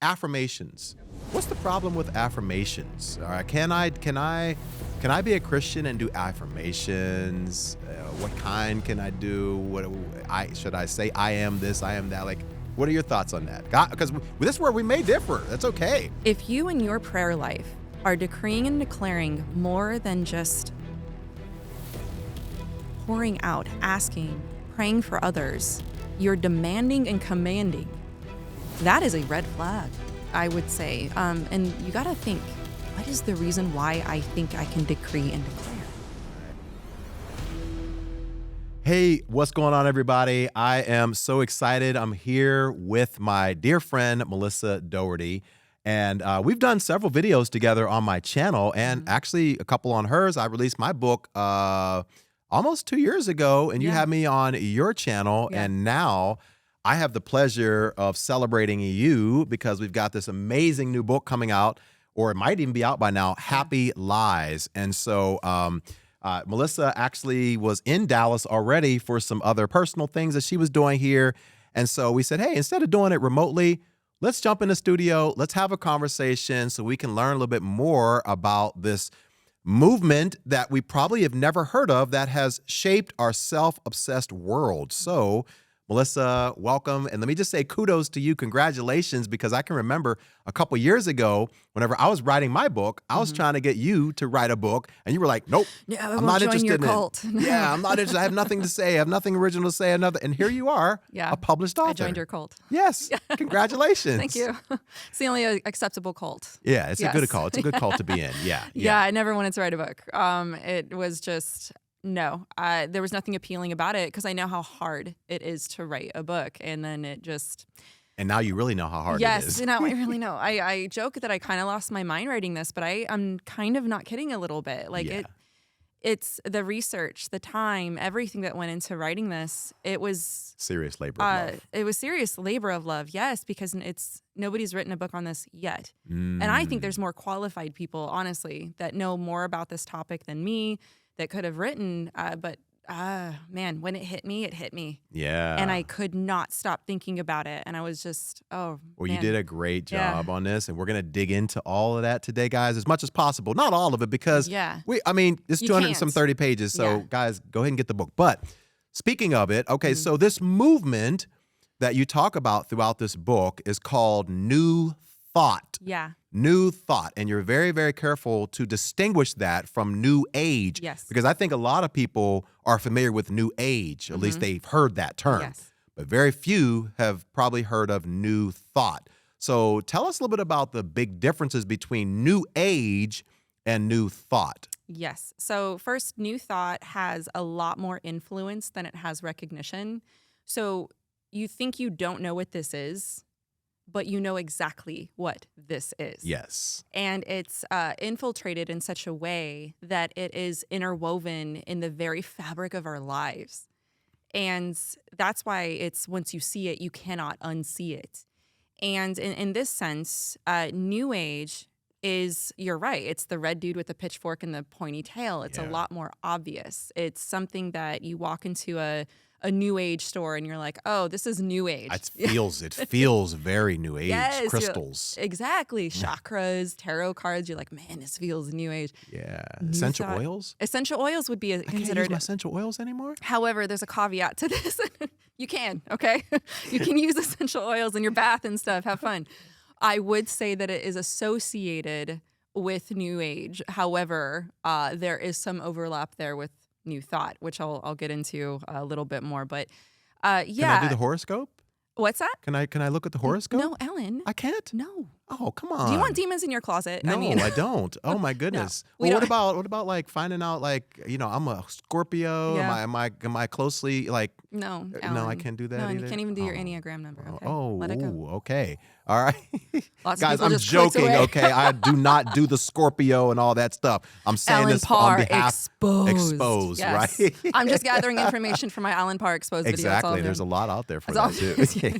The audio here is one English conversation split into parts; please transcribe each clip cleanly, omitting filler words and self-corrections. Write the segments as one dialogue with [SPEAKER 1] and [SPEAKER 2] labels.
[SPEAKER 1] affirmations. What's the problem with affirmations? All right, can I be a Christian and do affirmations? What kind can I do? Should I say I am this, I am that? Like, what are your thoughts on that? Because this is where we may differ. That's okay.
[SPEAKER 2] If you in your prayer life are decreeing and declaring more than just pouring out, asking, praying for others, you're demanding and commanding, that is a red flag, I would say. And you got to think, what is the reason why I think I can decree and declare?
[SPEAKER 1] Hey, what's going on, everybody? I am so excited. I'm here with my dear friend, Melissa Dougherty. And we've done several videos together on my channel, and actually a couple on hers. I released my book almost 2 years ago, and you had me on your channel. And now I have the pleasure of celebrating you because we've got this amazing new book coming out, or it might even be out by now, Happy Lies. And so Melissa actually was in Dallas already for some other personal things that she was doing here. And so we said, hey, instead of doing it remotely, let's jump in the studio. Let's have a conversation so we can learn a little bit more about this movement that we probably have never heard of that has shaped our self-obsessed world. So Melissa, welcome. And let me just say kudos to you. Congratulations, because I can remember a couple years ago, whenever I was writing my book, I was trying to get you to write a book, and you were like, nope, I'm not interested in it. Yeah, I'm not interested. I have nothing to say. I have nothing original to say. And here you are, a published author.
[SPEAKER 2] I joined your cult.
[SPEAKER 1] Yes. Congratulations.
[SPEAKER 2] Thank you. It's the only acceptable cult.
[SPEAKER 1] Yeah, it's a good cult. It's a good cult to be in.
[SPEAKER 2] Yeah, I never wanted to write a book. It was just... No, there was nothing appealing about it because I know how hard it is to write a book. And then it just...
[SPEAKER 1] And now you really know how hard it is.
[SPEAKER 2] Yes, now I really know. I joke that I kind of lost my mind writing this, but I'm kind of not kidding a little bit. Like it's the research, the time, everything that went into writing this. It was...
[SPEAKER 1] Serious labor of love.
[SPEAKER 2] It was serious labor of love, yes, because nobody's written a book on this yet. And I think there's more qualified people, honestly, that know more about this topic than me, that could have written, but man, when it hit me.
[SPEAKER 1] Yeah.
[SPEAKER 2] And I could not stop thinking about it. And I was just,
[SPEAKER 1] Well, you did a great job on this, and we're going to dig into all of that today, guys, as much as possible. Not all of it, because it's 230 pages. So guys, go ahead and get the book. But speaking of it, okay, so this movement that you talk about throughout this book is called New Thought.
[SPEAKER 2] Yeah.
[SPEAKER 1] New Thought. And you're very, very careful to distinguish that from New Age.
[SPEAKER 2] Yes.
[SPEAKER 1] Because I think a lot of people are familiar with New Age. At least they've heard that term.
[SPEAKER 2] Yes.
[SPEAKER 1] But very few have probably heard of New Thought. So tell us a little bit about the big differences between New Age and New Thought.
[SPEAKER 2] Yes. So first, New Thought has a lot more influence than it has recognition. So you think you don't know what this is, but you know exactly what this is.
[SPEAKER 1] Yes.
[SPEAKER 2] And it's infiltrated in such a way that it is interwoven in the very fabric of our lives. And that's why it's, once you see it, you cannot unsee it. And in this sense, New Age is, you're right, it's the red dude with the pitchfork and the pointy tail. It's a lot more obvious. It's something that you walk into a New Age store and you're like, oh, this is New Age.
[SPEAKER 1] It feels very New Age.
[SPEAKER 2] Yes,
[SPEAKER 1] crystals.
[SPEAKER 2] Exactly. Chakras, tarot cards. You're like, man, this feels New Age.
[SPEAKER 1] Yeah. Essential oils?
[SPEAKER 2] Essential oils would be considered.
[SPEAKER 1] I can't use my essential oils anymore?
[SPEAKER 2] However, there's a caveat to this. You can, okay? You can use essential oils in your bath and stuff. Have fun. I would say that it is associated with New Age. However, there is some overlap there with New Thought, which I'll get into a little bit more, but Can
[SPEAKER 1] I do the horoscope?
[SPEAKER 2] What's that?
[SPEAKER 1] Can I look at the horoscope?
[SPEAKER 2] No, Ellen.
[SPEAKER 1] I can't?
[SPEAKER 2] No.
[SPEAKER 1] Oh, come on.
[SPEAKER 2] Do you want demons in your closet?
[SPEAKER 1] No, I don't. Oh my goodness.
[SPEAKER 2] No,
[SPEAKER 1] what about like finding out, like, I'm a Scorpio?
[SPEAKER 2] Yeah.
[SPEAKER 1] Am I closely like?
[SPEAKER 2] No,
[SPEAKER 1] Ellen. No, I can't do that.
[SPEAKER 2] No,
[SPEAKER 1] either?
[SPEAKER 2] you can't even do your Enneagram number. Okay.
[SPEAKER 1] Let
[SPEAKER 2] it go.
[SPEAKER 1] Okay. All right.
[SPEAKER 2] Lots
[SPEAKER 1] Guys,
[SPEAKER 2] of people
[SPEAKER 1] I'm
[SPEAKER 2] just clicked
[SPEAKER 1] joking,
[SPEAKER 2] away.
[SPEAKER 1] okay? I do not do the Scorpio and all that stuff. I'm saying
[SPEAKER 2] Alan
[SPEAKER 1] this
[SPEAKER 2] Parr
[SPEAKER 1] on behalf
[SPEAKER 2] exposed. Yes.
[SPEAKER 1] right?
[SPEAKER 2] I'm just gathering information from my Alan Parr exposed video.
[SPEAKER 1] Exactly. There's a lot out there for that too.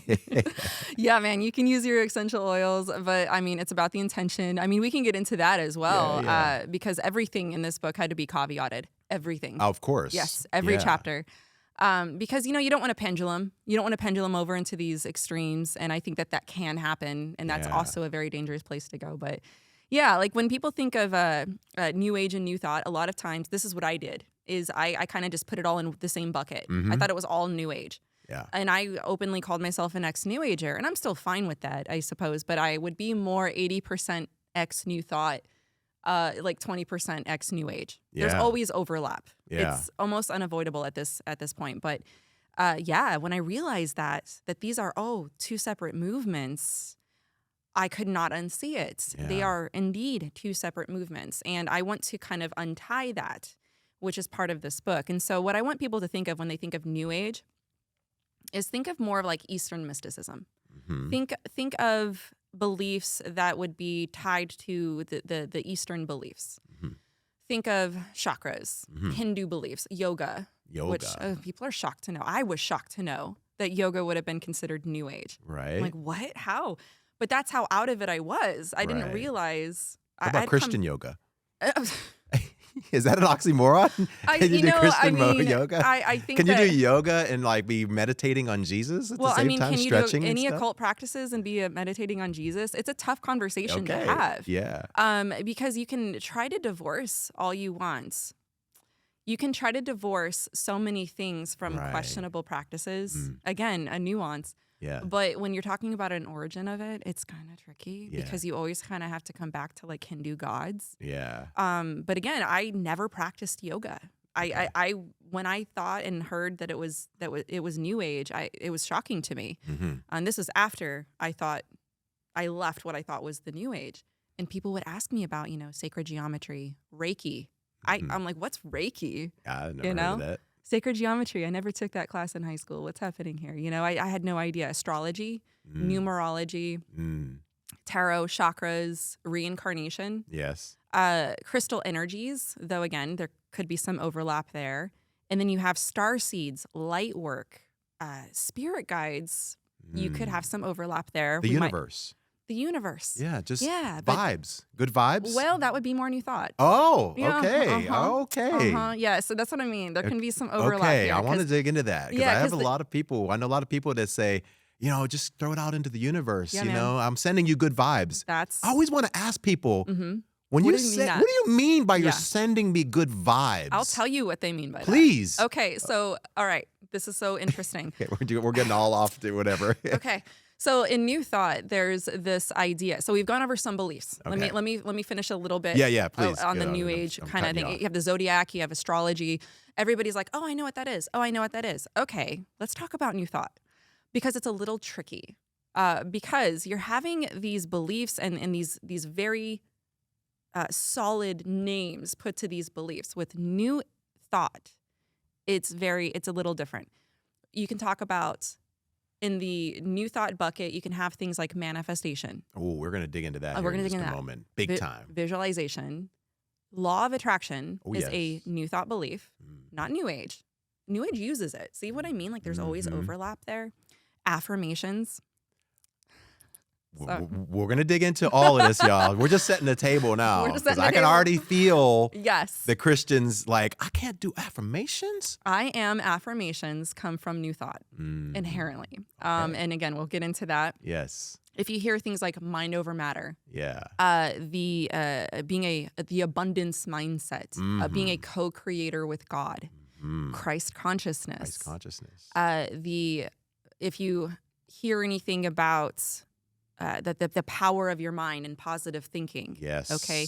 [SPEAKER 2] Yeah, man, you can use your essential oils, but I mean, it's about the intention. I mean, we can get into that as well, because everything in this book had to be caveated. Everything.
[SPEAKER 1] Of course.
[SPEAKER 2] Yes, every chapter. Because, you don't want a pendulum. You don't want to pendulum over into these extremes. And I think that can happen. And that's also a very dangerous place to go. But yeah, like when people think of New Age and New Thought, a lot of times, this is what I did, is I kind of just put it all in the same bucket. I thought it was all New Age.
[SPEAKER 1] Yeah.
[SPEAKER 2] And I openly called myself an ex-New Ager. And I'm still fine with that, I suppose. But I would be more 80% ex-New Thought, like 20% ex-New Age. There's always overlap.
[SPEAKER 1] Yeah.
[SPEAKER 2] It's almost unavoidable at this point. But when I realized that these are two separate movements, I could not unsee it.
[SPEAKER 1] Yeah.
[SPEAKER 2] They are indeed two separate movements. And I want to kind of untie that, which is part of this book. And so what I want people to think of when they think of New Age is think of more of like Eastern mysticism. Think of beliefs that would be tied to the Eastern beliefs. Think of chakras, Hindu beliefs, yoga. Which people are shocked to know. I was shocked to know that yoga would have been considered New Age.
[SPEAKER 1] Right.
[SPEAKER 2] I'm like, what? How? But that's how out of it I was. I didn't realize.
[SPEAKER 1] What about Christian yoga? Is that an oxymoron? Can you do Christian yoga?
[SPEAKER 2] I think
[SPEAKER 1] Can you do yoga and like be meditating on Jesus at the same time,
[SPEAKER 2] can you
[SPEAKER 1] stretching
[SPEAKER 2] do any
[SPEAKER 1] and stuff?
[SPEAKER 2] occult practices and be meditating on Jesus? It's a tough conversation to have.
[SPEAKER 1] Yeah.
[SPEAKER 2] Because you can try to divorce all you want. You can try to divorce so many things from questionable practices. Again, a nuance.
[SPEAKER 1] Yeah.
[SPEAKER 2] But when you're talking about an origin of it, it's kind of tricky because you always kind of have to come back to like Hindu gods.
[SPEAKER 1] Yeah.
[SPEAKER 2] But again, I never practiced yoga. I when I thought and heard that it was New Age, it was shocking to me. And this was after I thought I left what I thought was the New Age, and people would ask me about sacred geometry, Reiki. I'm like, what's Reiki?
[SPEAKER 1] I've never heard of that.
[SPEAKER 2] Sacred geometry. I never took that class in high school. What's happening here? I had no idea. Astrology, numerology, tarot, chakras, reincarnation.
[SPEAKER 1] Yes.
[SPEAKER 2] Crystal energies, though, again, there could be some overlap there. And then you have star seeds, light work, spirit guides. You could have some overlap there.
[SPEAKER 1] The universe.
[SPEAKER 2] The universe.
[SPEAKER 1] Yeah, just vibes. Good vibes?
[SPEAKER 2] Well, that would be more New Thought.
[SPEAKER 1] Oh,
[SPEAKER 2] Yeah,
[SPEAKER 1] okay. Okay.
[SPEAKER 2] Yeah, so that's what I mean. There can be some overlap
[SPEAKER 1] Okay,
[SPEAKER 2] here,
[SPEAKER 1] I want to dig into that because
[SPEAKER 2] Yeah,
[SPEAKER 1] I have
[SPEAKER 2] 'cause
[SPEAKER 1] a lot of people. I know a lot of people that say, just throw it out into the universe.
[SPEAKER 2] Yeah,
[SPEAKER 1] I'm sending you good vibes. I always want to ask people, when
[SPEAKER 2] What
[SPEAKER 1] you
[SPEAKER 2] do you
[SPEAKER 1] say,
[SPEAKER 2] mean that?
[SPEAKER 1] what do you mean by you're sending me good vibes?
[SPEAKER 2] I'll tell you what they mean by that.
[SPEAKER 1] Please.
[SPEAKER 2] Okay, so, all right. This is so interesting.
[SPEAKER 1] Okay, we're getting all off to whatever.
[SPEAKER 2] Okay. So in New Thought, there's this idea. So we've gone over some beliefs.
[SPEAKER 1] Okay.
[SPEAKER 2] Let me finish a little bit.
[SPEAKER 1] Yeah, please.
[SPEAKER 2] On the New Age kind of thing. You have the zodiac, you have astrology. Everybody's like, oh, I know what that is. Oh, I know what that is. Okay, let's talk about New Thought because it's a little tricky. Because you're having these beliefs and these very solid names put to these beliefs. With New Thought, it's a little different. You can talk about. In the New Thought bucket, you can have things like manifestation.
[SPEAKER 1] Oh, we're going to dig into that
[SPEAKER 2] We're
[SPEAKER 1] in
[SPEAKER 2] gonna
[SPEAKER 1] just
[SPEAKER 2] dig into
[SPEAKER 1] a
[SPEAKER 2] that.
[SPEAKER 1] moment. Big time.
[SPEAKER 2] Visualization. Law of attraction is a
[SPEAKER 1] yes.
[SPEAKER 2] New Thought belief, not New Age. New Age uses it. See what I mean? Like there's always overlap there. Affirmations.
[SPEAKER 1] We're going to dig into all of this, y'all. We're just setting the table now because I can
[SPEAKER 2] table.
[SPEAKER 1] already feel
[SPEAKER 2] Yes.
[SPEAKER 1] the Christians like, I can't do affirmations.
[SPEAKER 2] I am affirmations come from New Thought inherently. And again, we'll get into that.
[SPEAKER 1] Yes.
[SPEAKER 2] If you hear things like mind over matter,
[SPEAKER 1] Yeah.
[SPEAKER 2] the abundance mindset, being a co-creator with God, Christ consciousness.
[SPEAKER 1] Christ consciousness.
[SPEAKER 2] If you hear anything about the power of your mind and positive thinking.
[SPEAKER 1] Yes.
[SPEAKER 2] Okay.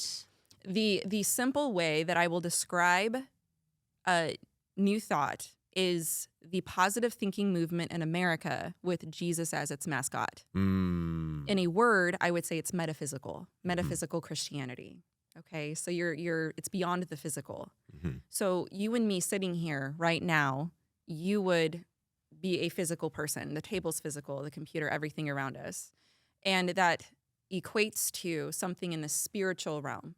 [SPEAKER 2] The simple way that I will describe New Thought is the positive thinking movement in America with Jesus as its mascot. In a word, I would say it's metaphysical Christianity. Okay, so it's beyond the physical. So you and me sitting here right now, you would be a physical person. The table's physical, the computer, everything around us. And that equates to something in the spiritual realm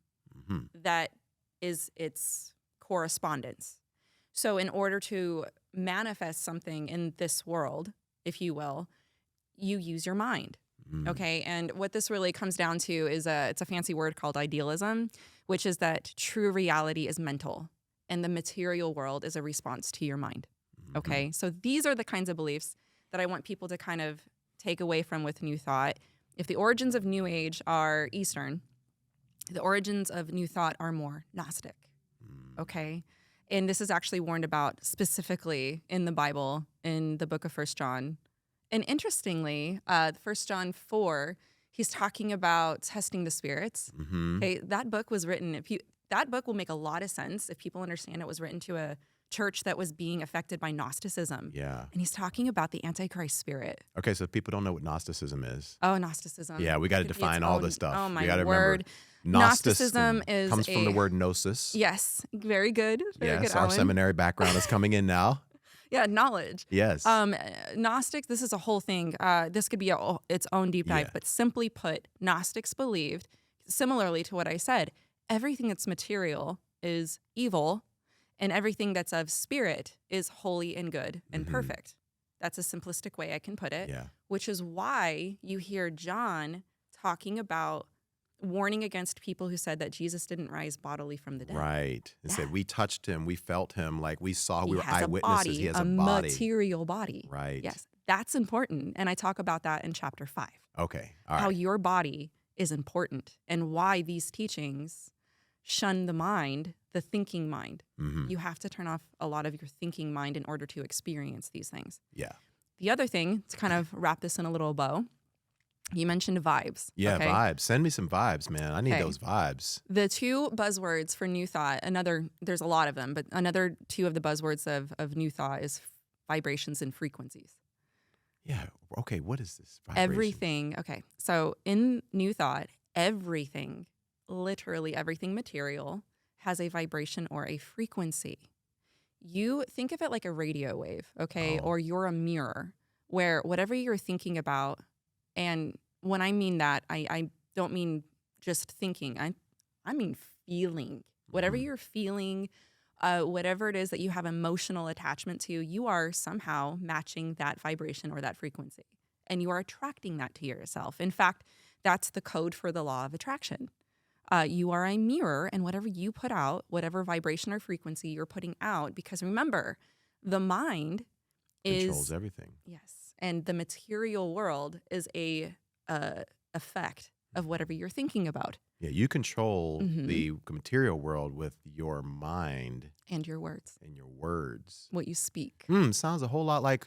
[SPEAKER 2] that is its correspondence. So in order to manifest something in this world, if you will, you use your mind. Okay, and what this really comes down to is it's a fancy word called idealism, which is that true reality is mental and the material world is a response to your mind. Okay. So these are the kinds of beliefs that I want people to kind of take away from with New Thought. If the origins of New Age are Eastern, the origins of New Thought are more Gnostic. Okay. And this is actually warned about specifically in the Bible, in the book of 1 John. And interestingly, 1 John 4, he's talking about testing the spirits. Okay. That book was written, that book will make a lot of sense if people understand it was written to a church that was being affected by Gnosticism.
[SPEAKER 1] Yeah.
[SPEAKER 2] And he's talking about the Antichrist spirit.
[SPEAKER 1] Okay, so if people don't know what Gnosticism is.
[SPEAKER 2] Oh, Gnosticism.
[SPEAKER 1] Yeah, we got to define all this stuff.
[SPEAKER 2] Oh, my
[SPEAKER 1] we gotta
[SPEAKER 2] word.
[SPEAKER 1] Remember,
[SPEAKER 2] Gnosticism
[SPEAKER 1] comes from the word gnosis.
[SPEAKER 2] Yes, very good. Very good,
[SPEAKER 1] Yes, our
[SPEAKER 2] Alan.
[SPEAKER 1] seminary background is coming in now.
[SPEAKER 2] Yeah, knowledge.
[SPEAKER 1] Yes.
[SPEAKER 2] Gnostics, this is a whole thing. This could be its own deep dive, but simply put, Gnostics believed, similarly to what I said, everything that's material is evil, and everything that's of spirit is holy and good and perfect. That's a simplistic way I can put it, which is why you hear John talking about warning against people who said that Jesus didn't rise bodily from the dead.
[SPEAKER 1] Right. And said, we touched him, we felt him, like we saw, we were
[SPEAKER 2] has
[SPEAKER 1] eyewitnesses. He has a body.
[SPEAKER 2] Material body.
[SPEAKER 1] Right.
[SPEAKER 2] Yes, that's important. And I talk about that in chapter 5.
[SPEAKER 1] Okay. All right.
[SPEAKER 2] How your body is important and why these teachings shun the mind, the thinking mind. You have to turn off a lot of your thinking mind in order to experience these things.
[SPEAKER 1] Yeah.
[SPEAKER 2] The other thing, to kind of wrap this in a little bow, you mentioned vibes.
[SPEAKER 1] Yeah,
[SPEAKER 2] okay?
[SPEAKER 1] vibes. Send me some vibes, man. I need those vibes.
[SPEAKER 2] The two buzzwords for New Thought, there's a lot of them, but another two of the buzzwords of New Thought is vibrations and frequencies.
[SPEAKER 1] Yeah. Okay, what is this? Vibration?
[SPEAKER 2] Everything. Okay. So in New Thought, everything, literally everything material, has a vibration or a frequency. You think of it like a radio wave, okay? Or you're a mirror where whatever you're thinking about, and when I mean that, I don't mean just thinking. I mean feeling. Whatever you're feeling, whatever it is that you have emotional attachment to, you are somehow matching that vibration or that frequency. And you are attracting that to yourself. In fact, that's the code for the law of attraction. You are a mirror, and whatever you put out, whatever vibration or frequency you're putting out, because remember, the mind
[SPEAKER 1] controls everything.
[SPEAKER 2] Yes, and the material world is a effect of whatever you're thinking about.
[SPEAKER 1] Yeah, you control the material world with your mind
[SPEAKER 2] and your words.
[SPEAKER 1] And your words.
[SPEAKER 2] What you speak.
[SPEAKER 1] Sounds a whole lot like.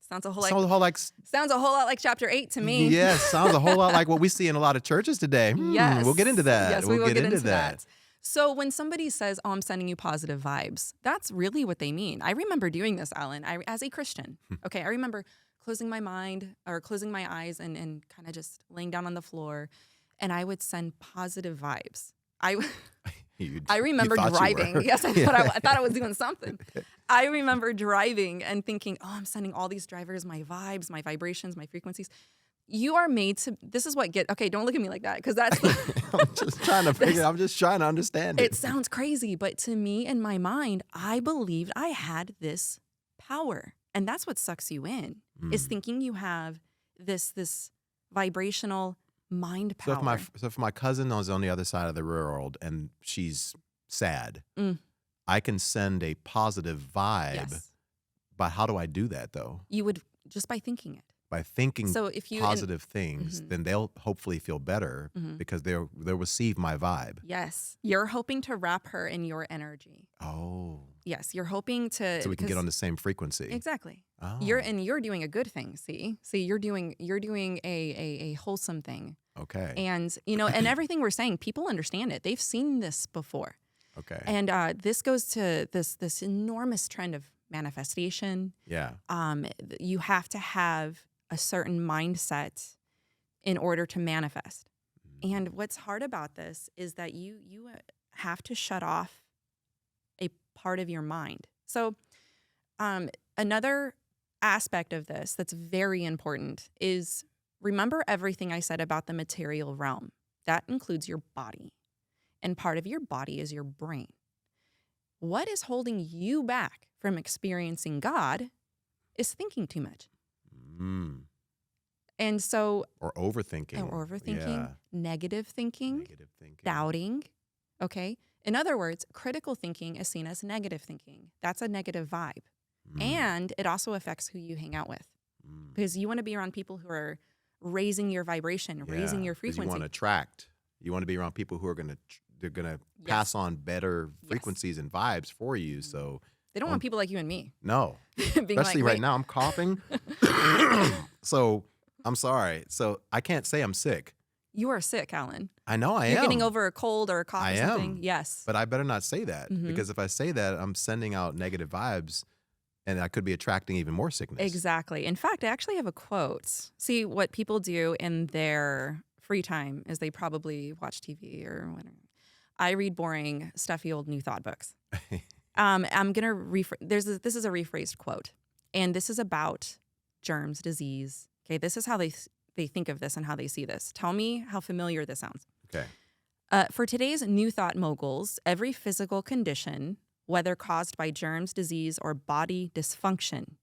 [SPEAKER 2] Sounds a whole lot like chapter 8 to me.
[SPEAKER 1] Yes, sounds a whole lot like what we see in a lot of churches today.
[SPEAKER 2] Yes.
[SPEAKER 1] We'll get into that.
[SPEAKER 2] Yes, we will get into that. So when somebody says, I'm sending you positive vibes, that's really what they mean. I remember doing this, Alan, as a Christian. Okay, I remember closing my mind or closing my eyes and kind of just laying down on the floor, and I would send positive vibes. I remember driving. Yes, I thought I was doing something. I remember driving and thinking, I'm sending all these drivers my vibes, my vibrations, my frequencies. You are made to, this is what okay, don't look at me like that, because that's
[SPEAKER 1] I'm just trying to understand it.
[SPEAKER 2] It sounds crazy, but to me, in my mind, I believed I had this power. And that's what sucks you in, is thinking you have this vibrational mind power.
[SPEAKER 1] So if my cousin is on the other side of the world and she's sad, I can send a positive vibe.
[SPEAKER 2] Yes.
[SPEAKER 1] But how do I do that, though?
[SPEAKER 2] You would, just by thinking it.
[SPEAKER 1] By thinking positive things, then they'll hopefully feel better because they'll receive my vibe.
[SPEAKER 2] Yes. You're hoping to wrap her in your energy.
[SPEAKER 1] Oh.
[SPEAKER 2] Yes. You're hoping to.
[SPEAKER 1] So we can get on the same frequency.
[SPEAKER 2] Exactly.
[SPEAKER 1] Oh.
[SPEAKER 2] You're doing a good thing. See, you're doing a wholesome thing.
[SPEAKER 1] Okay.
[SPEAKER 2] And, and everything we're saying, people understand it. They've seen this before.
[SPEAKER 1] Okay.
[SPEAKER 2] And this goes to this enormous trend of manifestation.
[SPEAKER 1] Yeah.
[SPEAKER 2] You have to have a certain mindset in order to manifest. And what's hard about this is that you have to shut off a part of your mind. So another aspect of this that's very important is, remember everything I said about the material realm. That includes your body. And part of your body is your brain. What is holding you back from experiencing God is thinking too much. And so,
[SPEAKER 1] or overthinking,
[SPEAKER 2] negative thinking, doubting. Okay. In other words, critical thinking is seen as negative thinking. That's a negative vibe. And it also affects who you hang out with. Because you want to be around people who are raising your vibration, raising your
[SPEAKER 1] 'cause
[SPEAKER 2] frequency.
[SPEAKER 1] You want to attract. You want to be around people who are they're gonna pass on better frequencies and vibes for you. So
[SPEAKER 2] they don't want people like you and me.
[SPEAKER 1] No,
[SPEAKER 2] Being
[SPEAKER 1] especially
[SPEAKER 2] like,
[SPEAKER 1] right now, I'm coughing. So I'm sorry. So I can't say I'm sick.
[SPEAKER 2] You are sick, Alan.
[SPEAKER 1] I know I am.
[SPEAKER 2] You're getting over a cold or a cough
[SPEAKER 1] I
[SPEAKER 2] or something.
[SPEAKER 1] am.
[SPEAKER 2] Yes.
[SPEAKER 1] But I better not say that because if I say that, I'm sending out negative vibes. And I could be attracting even more sickness.
[SPEAKER 2] Exactly. In fact, I actually have a quote. See, what people do in their free time is they probably watch TV or whatever. I read boring, stuffy old New Thought books. I'm gonna this is a rephrased quote, and this is about germs, disease. Okay, this is how they think of this and how they see this. Tell me how familiar this sounds.
[SPEAKER 1] Okay.
[SPEAKER 2] For today's New Thought moguls, every physical condition, whether caused by germs, disease, or body dysfunction,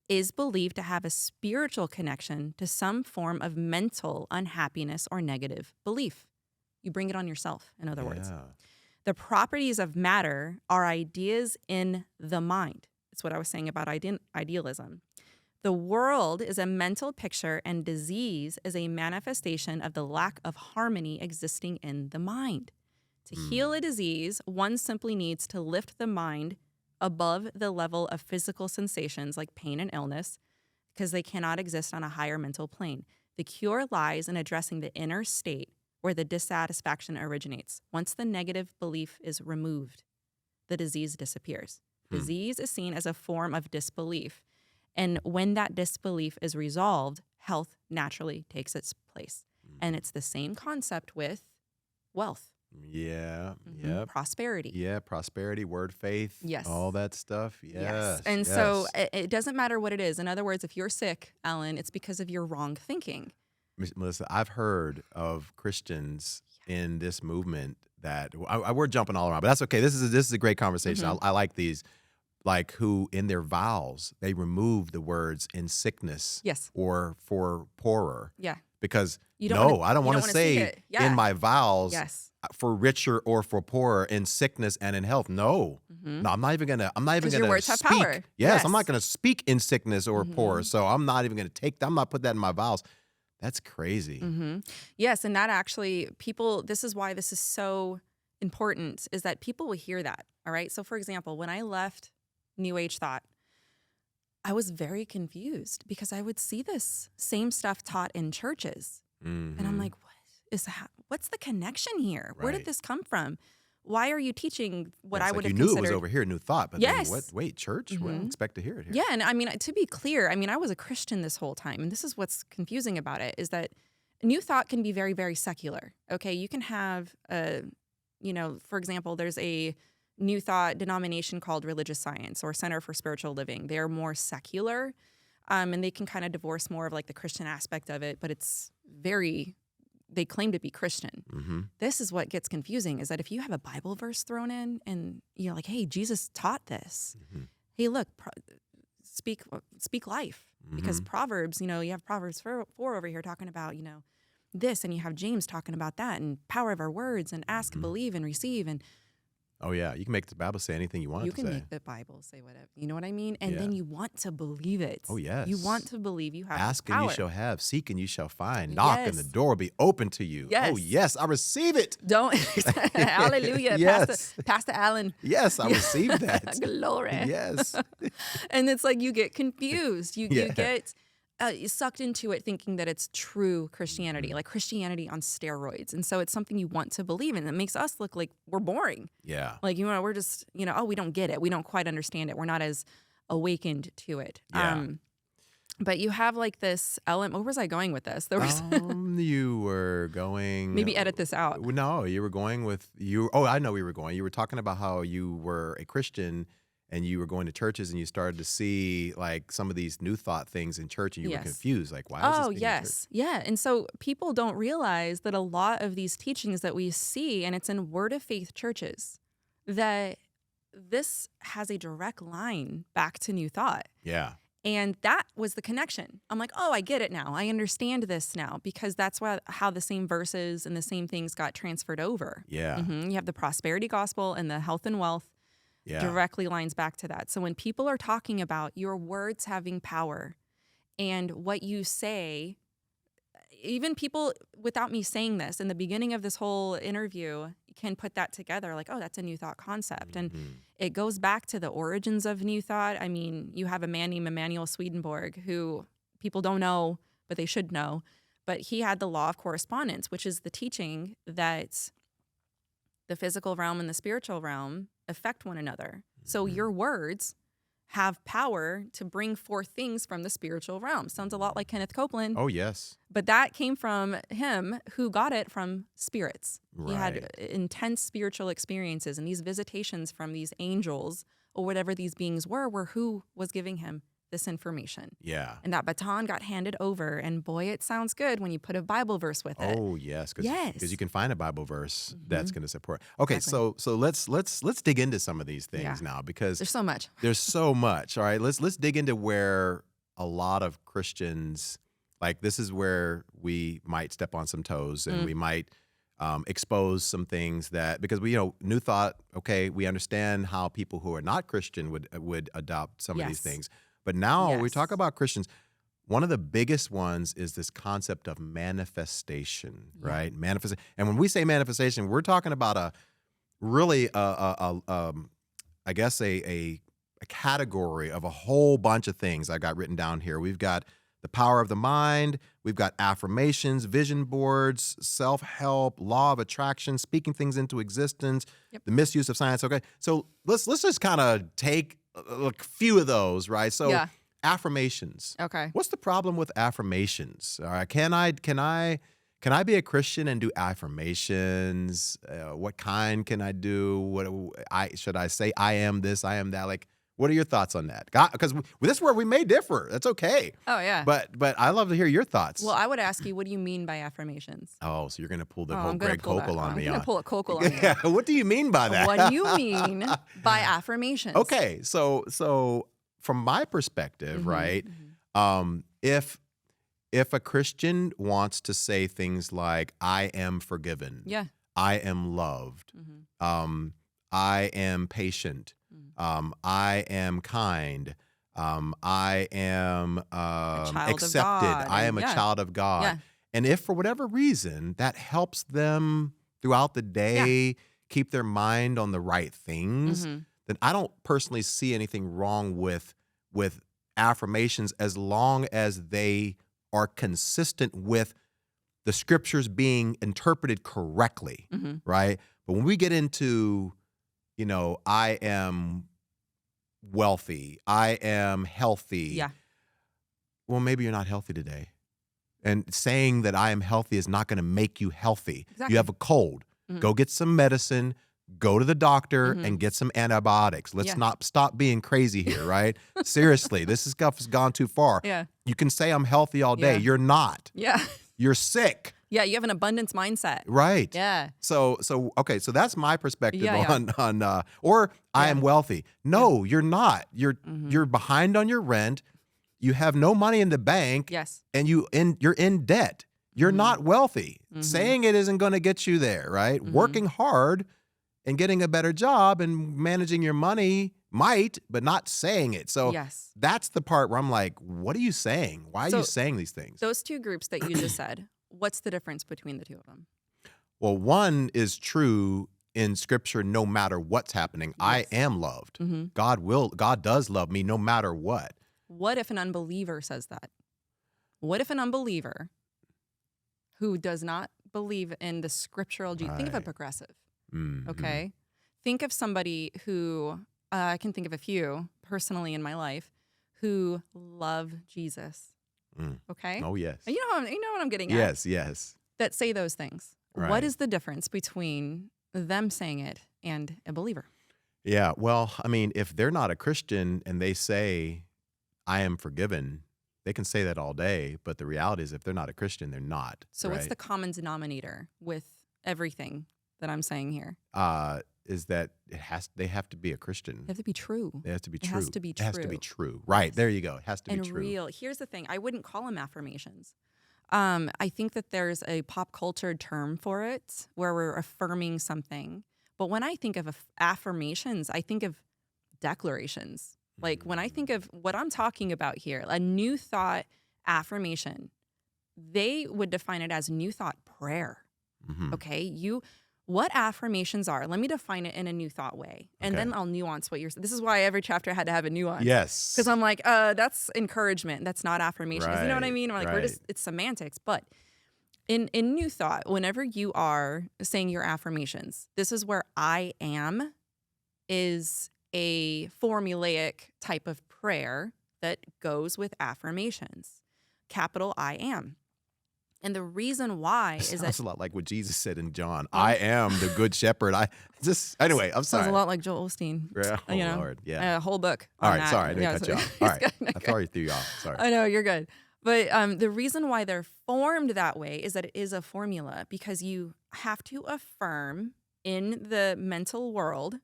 [SPEAKER 2] is believed to have a spiritual connection to some form of mental unhappiness or negative belief. You bring it on yourself, in other words. The properties of matter are ideas in the mind. It's what I was saying about idealism. The world is a mental picture, and disease is a manifestation of the lack of harmony existing in the mind. To heal a disease, one simply needs to lift the mind above the level of physical sensations like pain and illness, because they cannot exist on a higher mental plane. The cure lies in addressing the inner state where the dissatisfaction originates. Once the negative belief is removed, the disease disappears. Disease is seen as a form of disbelief. And when that disbelief is resolved, health naturally takes its place. And it's the same concept with wealth.
[SPEAKER 1] Yeah. Yep.
[SPEAKER 2] Prosperity.
[SPEAKER 1] Yeah. Prosperity, word, faith.
[SPEAKER 2] Yes.
[SPEAKER 1] All that stuff. Yes.
[SPEAKER 2] And so it doesn't matter what it is. In other words, if you're sick, Alan, it's because of your wrong thinking.
[SPEAKER 1] Melissa, I've heard of Christians in this movement that we're jumping all around, but that's okay. This is a great conversation. I like these, like who in their vows, they remove the words in sickness or for poorer.
[SPEAKER 2] Yeah.
[SPEAKER 1] Because I don't want to say in my vows for richer or for poorer, in sickness and in health. No, I'm not even gonna
[SPEAKER 2] your words have
[SPEAKER 1] speak.
[SPEAKER 2] power.
[SPEAKER 1] Yes, I'm not gonna speak in sickness or poor. So I'm not even gonna I'm not put that in my vows. That's crazy.
[SPEAKER 2] Yes, and that actually this is why this is so important, is that people will hear that. All right. So for example, when I left New Age thought, I was very confused because I would see this same stuff taught in churches. And I'm like, what's the connection here? Where did this come from? Why are you teaching what I would have considered?
[SPEAKER 1] You knew it was over here, New Thought, but then wait, church? Well, I don't expect to hear it here.
[SPEAKER 2] Yeah, and I mean, to be clear, I was a Christian this whole time, and this is what's confusing about it, is that New Thought can be very, very secular. Okay, you can have, for example, there's a New Thought denomination called Religious Science or Center for Spiritual Living. They're more secular, and they can kind of divorce more of like the Christian aspect of it, but it's they claim to be Christian. This is what gets confusing, is that if you have a Bible verse thrown in and you're like, hey, Jesus taught this. Hey, look, speak life. Because Proverbs, you have Proverbs 4 over here talking about, this, and you have James talking about that, and power of our words, and ask, believe, and receive. And
[SPEAKER 1] oh, yeah. You can make the Bible say anything you want it to say.
[SPEAKER 2] You can make the Bible say whatever. You know what I mean? And then you want to believe it.
[SPEAKER 1] Oh, yes.
[SPEAKER 2] You want to believe you have
[SPEAKER 1] Ask
[SPEAKER 2] power.
[SPEAKER 1] and you shall have. Seek and you shall find. Knock and the door will be open to you.
[SPEAKER 2] Yes.
[SPEAKER 1] Oh, yes. I receive it.
[SPEAKER 2] Don't. Hallelujah.
[SPEAKER 1] Yes.
[SPEAKER 2] Pastor Allen.
[SPEAKER 1] Yes, I received that.
[SPEAKER 2] Glory.
[SPEAKER 1] Yes.
[SPEAKER 2] And it's like you get confused. You get sucked into it thinking that it's true Christianity, like Christianity on steroids. And so it's something you want to believe in. It makes us look like we're boring.
[SPEAKER 1] Yeah.
[SPEAKER 2] Like, we're just, we don't get it. We don't quite understand it. We're not as awakened to it.
[SPEAKER 1] Yeah.
[SPEAKER 2] But you have like this element. Where was I going with this? There was
[SPEAKER 1] you were going.
[SPEAKER 2] Maybe edit this out.
[SPEAKER 1] No, you were going with you. Oh, I know where you were going. You were talking about how you were a Christian and you were going to churches and you started to see like some of these New Thought things in church and you were confused. Like, why is this being in church?
[SPEAKER 2] Yeah. And so people don't realize that a lot of these teachings that we see, and it's in Word of Faith churches, that this has a direct line back to New Thought.
[SPEAKER 1] Yeah.
[SPEAKER 2] And that was the connection. I'm like, oh, I get it now. I understand this now, because that's how the same verses and the same things got transferred over.
[SPEAKER 1] Yeah.
[SPEAKER 2] You have the prosperity gospel and the health and wealth. directly lines back to that. So when people are talking about your words having power and what you say, even people without me saying this in the beginning of this whole interview can put that together like, oh, that's a New Thought concept. And it goes back to the origins of New Thought. I mean, you have a man named Emanuel Swedenborg who people don't know, but they should know. But he had the law of correspondence, which is the teaching that the physical realm and the spiritual realm affect one another. So your words have power to bring forth things from the spiritual realm. Sounds a lot like Kenneth Copeland.
[SPEAKER 1] Oh, yes.
[SPEAKER 2] But that came from him who got it from spirits.
[SPEAKER 1] Right.
[SPEAKER 2] He had intense spiritual experiences, and these visitations from these angels or whatever these beings were who was giving him this information.
[SPEAKER 1] Yeah.
[SPEAKER 2] And that baton got handed over, and boy, it sounds good when you put a Bible verse with it.
[SPEAKER 1] Oh, yes.
[SPEAKER 2] Yes.
[SPEAKER 1] Because you can find a Bible verse that's going to support. Okay, so let's dig into some of these things now, because
[SPEAKER 2] there's so much.
[SPEAKER 1] There's so much. All right, let's dig into where a lot of Christians, like, this is where we might step on some toes, and we might expose some things that, because we, New Thought, okay, we understand how people who are not Christian would adopt some of these things. But now we talk about Christians. One of the biggest ones is this concept of manifestation, right? Manifestation. And when we say manifestation, we're talking about a category of a whole bunch of things I got written down here. We've got the power of the mind. We've got affirmations, vision boards, self-help, law of attraction, speaking things into existence, the misuse of science. Okay, so let's just kind of take a few of those, right? So affirmations.
[SPEAKER 2] Okay.
[SPEAKER 1] What's the problem with affirmations? All right, can I be a Christian and do affirmations? What kind can I do? Should I say I am this, I am that? Like, what are your thoughts on that? Because this is where we may differ. That's okay.
[SPEAKER 2] Oh, yeah.
[SPEAKER 1] But I love to hear your thoughts.
[SPEAKER 2] Well, I would ask you, what do you mean by affirmations?
[SPEAKER 1] Oh, so you're going to pull the whole Greg Kokel on me.
[SPEAKER 2] I'm going to pull a Kokel on you.
[SPEAKER 1] Yeah. What do you mean by that?
[SPEAKER 2] What do you mean by affirmations?
[SPEAKER 1] Okay. So from my perspective, right, if a Christian wants to say things like, I am forgiven, I am loved, I am patient, I am kind, I am accepted, I am a child of God.
[SPEAKER 2] Yeah.
[SPEAKER 1] And if for whatever reason that helps them throughout the day keep their mind on the right things, then I don't personally see anything wrong with affirmations, as long as they are consistent with the scriptures being interpreted correctly, right? But when we get into, I am wealthy, I am healthy. Well, maybe you're not healthy today. And saying that I am healthy is not going to make you healthy.
[SPEAKER 2] Exactly.
[SPEAKER 1] You have a cold. Go get some medicine. Go to the doctor and get some antibiotics. Let's not stop being crazy here, right? Seriously, this stuff has gone too far. You can say I'm healthy all day. You're not. You're sick.
[SPEAKER 2] Yeah, you have an abundance mindset.
[SPEAKER 1] Right.
[SPEAKER 2] Yeah.
[SPEAKER 1] So okay, so that's my perspective on or I am wealthy. No, you're not. You're behind on your rent. You have no money in the bank.
[SPEAKER 2] Yes.
[SPEAKER 1] And you're in debt. You're not wealthy. Saying it isn't going to get you there, right? Working hard and getting a better job and managing your money might, but not saying it. So that's the part where I'm like, what are you saying? Why are you saying these things?
[SPEAKER 2] Those two groups that you just said, what's the difference between the two of them?
[SPEAKER 1] Well, one is true in Scripture no matter what's happening. I am loved. God does love me no matter what.
[SPEAKER 2] What if an unbeliever says that? What if an unbeliever who does not believe in the scriptural Jesus, think of a progressive, okay? Think of somebody who, I can think of a few personally in my life, who love Jesus, okay?
[SPEAKER 1] Oh, yes.
[SPEAKER 2] You know what I'm getting at?
[SPEAKER 1] Yes.
[SPEAKER 2] That say those things.
[SPEAKER 1] Right.
[SPEAKER 2] What is the difference between them saying it and a believer?
[SPEAKER 1] Yeah, well, I mean, if they're not a Christian and they say, I am forgiven, they can say that all day, but the reality is if they're not a Christian, they're not.
[SPEAKER 2] So what's the common denominator with everything that I'm saying here?
[SPEAKER 1] Is that they have to be a Christian.
[SPEAKER 2] They have to be true.
[SPEAKER 1] They have to be true.
[SPEAKER 2] It has to be true.
[SPEAKER 1] It has to be true. Right, there you go. It has to be true.
[SPEAKER 2] And real. Here's the thing. I wouldn't call them affirmations. I think that there's a pop culture term for it where we're affirming something. But when I think of affirmations, I think of declarations. Like when I think of what I'm talking about here, a new thought affirmation, they would define it as new thought prayer. Okay, what affirmations are? Let me define it in a new thought way, and then I'll nuance what you're. This is why every chapter had to have a nuance.
[SPEAKER 1] Yes,
[SPEAKER 2] because I'm like, that's encouragement. That's not affirmations. You know what I mean? Or like it's semantics. But in new thought, whenever you are saying your affirmations, this is where I am is a formulaic type of prayer that goes with affirmations. Capital I am. And the reason why is that
[SPEAKER 1] sounds a lot like what Jesus said in John. I am the good shepherd. Anyway, I'm sorry.
[SPEAKER 2] Sounds a lot like Joel Osteen.
[SPEAKER 1] Yeah, Lord. Yeah.
[SPEAKER 2] A whole book.
[SPEAKER 1] All right.
[SPEAKER 2] That.
[SPEAKER 1] Sorry. I didn't cut you off. All right. I thought you threw you off. Sorry.
[SPEAKER 2] I know, you're good. But the reason why they're formed that way is that it is a formula, because you have to affirm in the mental world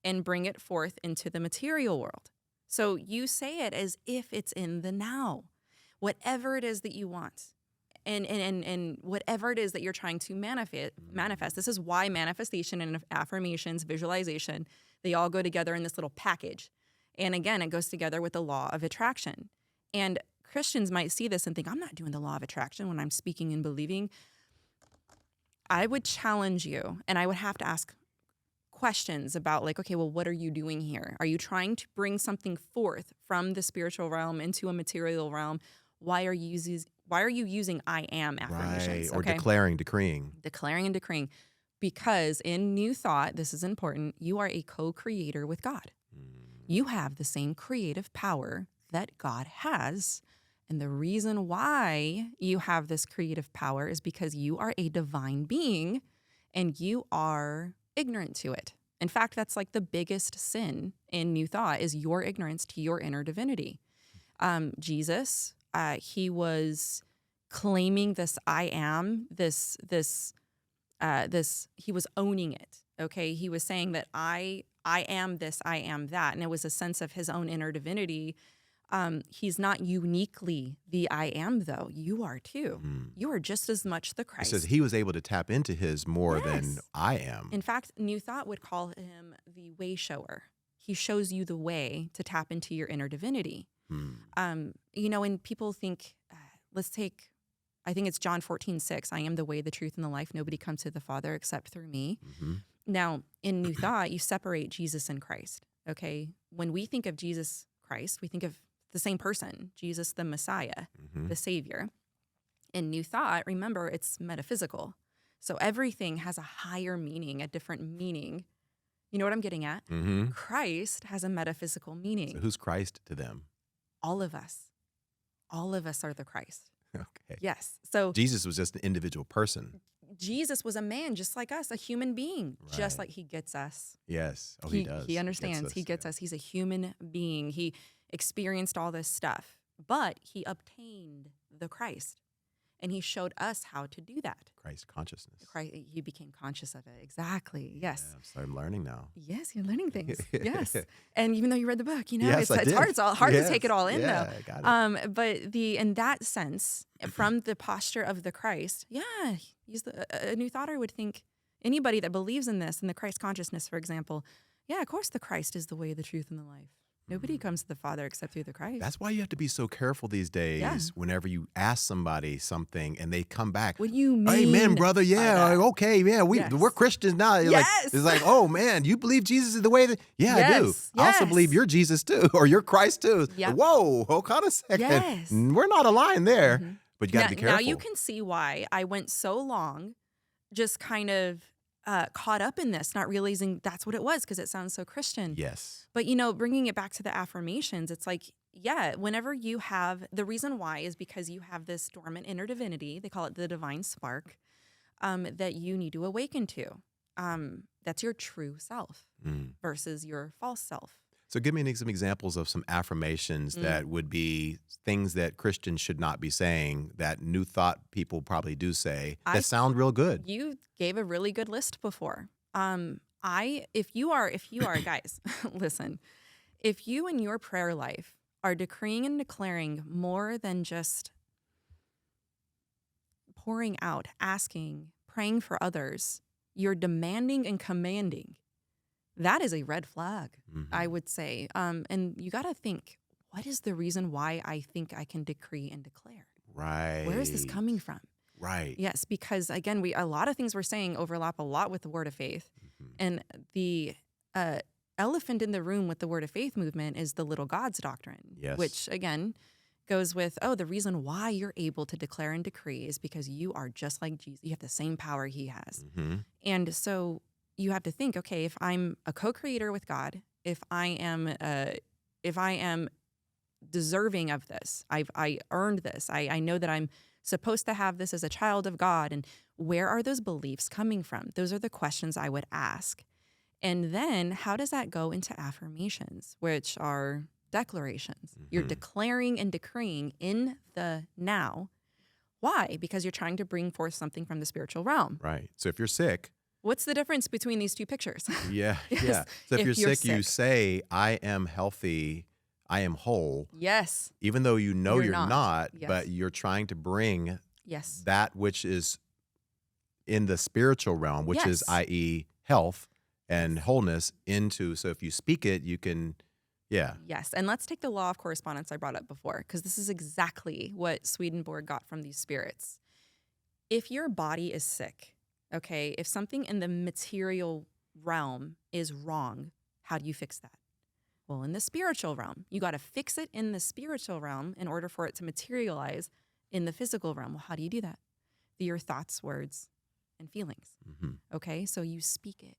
[SPEAKER 2] and bring it forth into the material world. So you say it as if it's in the now, whatever it is that you want. And whatever it is that you're trying to manifest. This is why manifestation and affirmations, visualization, they all go together in this little package. And again, it goes together with the law of attraction. And Christians might see this and think, I'm not doing the law of attraction when I'm speaking and believing. I would challenge you, and I would have to ask questions about like, okay, well, what are you doing here? Are you trying to bring something forth from the spiritual realm into a material realm? Why are you using I am affirmations?
[SPEAKER 1] Right, or declaring, decreeing.
[SPEAKER 2] Declaring and decreeing. Because in new thought, this is important, you are a co-creator with God. You have the same creative power that God has. And the reason why you have this creative power is because you are a divine being and you are ignorant to it. In fact, that's like the biggest sin in new thought is your ignorance to your inner divinity. Jesus, he was claiming this I am, he was owning it. Okay. He was saying that I am this, I am that. And it was a sense of his own inner divinity. He's not uniquely the I am, though. You are too. You are just as much the Christ.
[SPEAKER 1] It says he was able to tap into his more than I am.
[SPEAKER 2] In fact, New Thought would call him the way shower. He shows you the way to tap into your inner divinity. And people think, I think it's John 14:6. I am the way, the truth, and the life. Nobody comes to the Father except through me. Now, in New Thought, you separate Jesus and Christ. Okay. When we think of Jesus Christ, we think of the same person, Jesus the Messiah, the Savior. In New Thought, remember, it's metaphysical. So everything has a higher meaning, a different meaning. You know what I'm getting at? Christ has a metaphysical meaning.
[SPEAKER 1] So who's Christ to them?
[SPEAKER 2] All of us. All of us are the Christ.
[SPEAKER 1] Okay.
[SPEAKER 2] Yes. So
[SPEAKER 1] Jesus was just an individual person.
[SPEAKER 2] Jesus was a man just like us, a human being, just like he gets us.
[SPEAKER 1] Yes. Oh, he does.
[SPEAKER 2] He understands. He gets us. He's a human being. He experienced all this stuff, but he obtained the Christ, and he showed us how to do that.
[SPEAKER 1] Christ consciousness.
[SPEAKER 2] He became conscious of it. Exactly. Yes.
[SPEAKER 1] Yeah, I'm learning now.
[SPEAKER 2] Yes, you're learning things. Yes. And even though you read the book,
[SPEAKER 1] yes,
[SPEAKER 2] it's hard. It's hard to take it all in,
[SPEAKER 1] though. I got it.
[SPEAKER 2] But in that sense, from the posture of the Christ, a new thoughter would think anybody that believes in this, in the Christ consciousness, for example, of course the Christ is the way, the truth, and the life. Nobody comes to the Father except through the Christ.
[SPEAKER 1] That's why you have to be so careful these days whenever you ask somebody something and they come back.
[SPEAKER 2] What do you mean?
[SPEAKER 1] Amen, brother. Yeah, okay, yeah, we're Christians now.
[SPEAKER 2] Yes.
[SPEAKER 1] It's like, oh, man, you believe Jesus is the way that... Yeah, I do.
[SPEAKER 2] Yes.
[SPEAKER 1] I also believe you're Jesus too, or you're Christ too.
[SPEAKER 2] Yep.
[SPEAKER 1] Whoa, hold on a second.
[SPEAKER 2] Yes.
[SPEAKER 1] We're not aligned there, but you got to be careful.
[SPEAKER 2] Now you can see why I went so long just kind of caught up in this, not realizing that's what it was because it sounds so Christian.
[SPEAKER 1] Yes.
[SPEAKER 2] But, bringing it back to the affirmations, it's like, whenever you have, the reason why is because you have this dormant inner divinity, they call it the divine spark, that you need to awaken to. That's your true self versus your false self.
[SPEAKER 1] So give me some examples of some affirmations that would be things that Christians should not be saying that New Thought people probably do say that sound real good.
[SPEAKER 2] You gave a really good list before. If you are guys, listen, if you in your prayer life are decreeing and declaring more than just pouring out, asking, praying for others, you're demanding and commanding that is a red flag,
[SPEAKER 1] Mhm.
[SPEAKER 2] I would say. And you got to think, what is the reason why I think I can decree and declare?
[SPEAKER 1] Right.
[SPEAKER 2] Where is this coming from?
[SPEAKER 1] Right.
[SPEAKER 2] Yes, because again, a lot of things we're saying overlap a lot with the word of faith.
[SPEAKER 1] Mhm.
[SPEAKER 2] And the elephant in the room with the word of faith movement is the little gods doctrine,
[SPEAKER 1] Yes.
[SPEAKER 2] which again goes with, the reason why you're able to declare and decree is because you are just like Jesus. You have the same power he has.
[SPEAKER 1] Mhm.
[SPEAKER 2] And so you have to think, okay, if I'm a co-creator with God, if I am deserving of this, I earned this, I know that I'm supposed to have this as a child of God, and where are those beliefs coming from? Those are the questions I would ask. And then how does that go into affirmations, which are declarations? You're
[SPEAKER 1] Mhm.
[SPEAKER 2] declaring and decreeing in the now. Why? Because you're trying to bring forth something from the spiritual realm.
[SPEAKER 1] Right. So if you're sick,
[SPEAKER 2] What's the difference between these two pictures?
[SPEAKER 1] yeah,
[SPEAKER 2] Yes,
[SPEAKER 1] yeah. So if
[SPEAKER 2] if
[SPEAKER 1] you're
[SPEAKER 2] you're
[SPEAKER 1] sick, you
[SPEAKER 2] sick.
[SPEAKER 1] say, "I am healthy, I am whole,"
[SPEAKER 2] Yes,
[SPEAKER 1] even though you know you're
[SPEAKER 2] not.
[SPEAKER 1] not,
[SPEAKER 2] Yes.
[SPEAKER 1] but you're trying to bring
[SPEAKER 2] Yes.
[SPEAKER 1] that which is in the spiritual realm, which is,
[SPEAKER 2] Yes.
[SPEAKER 1] i.e., health and
[SPEAKER 2] Yes.
[SPEAKER 1] wholeness into. So if you speak it, you can, yeah.
[SPEAKER 2] Yes. And let's take the law of correspondence I brought up before, because this is exactly what Swedenborg got from these spirits. If your body is sick, okay, if something in the material realm is wrong, how do you fix that? Well, in the spiritual realm, you got to fix it in the spiritual realm in order for it to materialize in the physical realm. Well, how do you do that? Through your thoughts, words, and feelings.
[SPEAKER 1] Mhm.
[SPEAKER 2] Okay, so you speak it.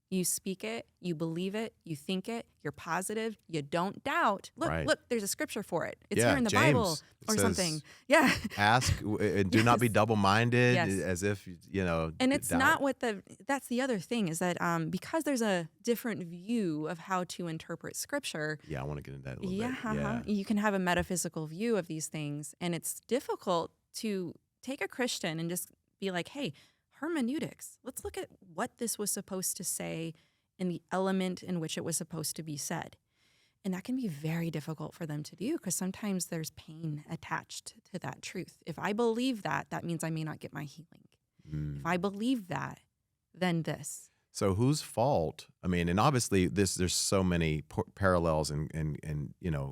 [SPEAKER 2] You speak it, you believe it, you think it, you're positive, you don't doubt. Look,
[SPEAKER 1] Right.
[SPEAKER 2] look, there's a scripture for it. It's
[SPEAKER 1] Yeah,
[SPEAKER 2] here in the
[SPEAKER 1] James
[SPEAKER 2] Bible or
[SPEAKER 1] says,
[SPEAKER 2] something. Yeah.
[SPEAKER 1] Ask and do not be
[SPEAKER 2] Yes.
[SPEAKER 1] double-minded,
[SPEAKER 2] Yes.
[SPEAKER 1] as if,
[SPEAKER 2] And it's
[SPEAKER 1] doubt.
[SPEAKER 2] not that's the other thing is that because there's a different view of how to interpret scripture.
[SPEAKER 1] Yeah, I want to get into that a little
[SPEAKER 2] Yeah,
[SPEAKER 1] bit. Yeah.
[SPEAKER 2] you can have a metaphysical view of these things, and it's difficult to take a Christian and just be like, hey, hermeneutics, let's look at what this was supposed to say in the element in which it was supposed to be said. And that can be very difficult for them to do because sometimes there's pain attached to that truth. If I believe that, that means I may not get my healing.
[SPEAKER 1] Mm.
[SPEAKER 2] If I believe that, then this.
[SPEAKER 1] So whose fault? I mean, and obviously there's so many parallels and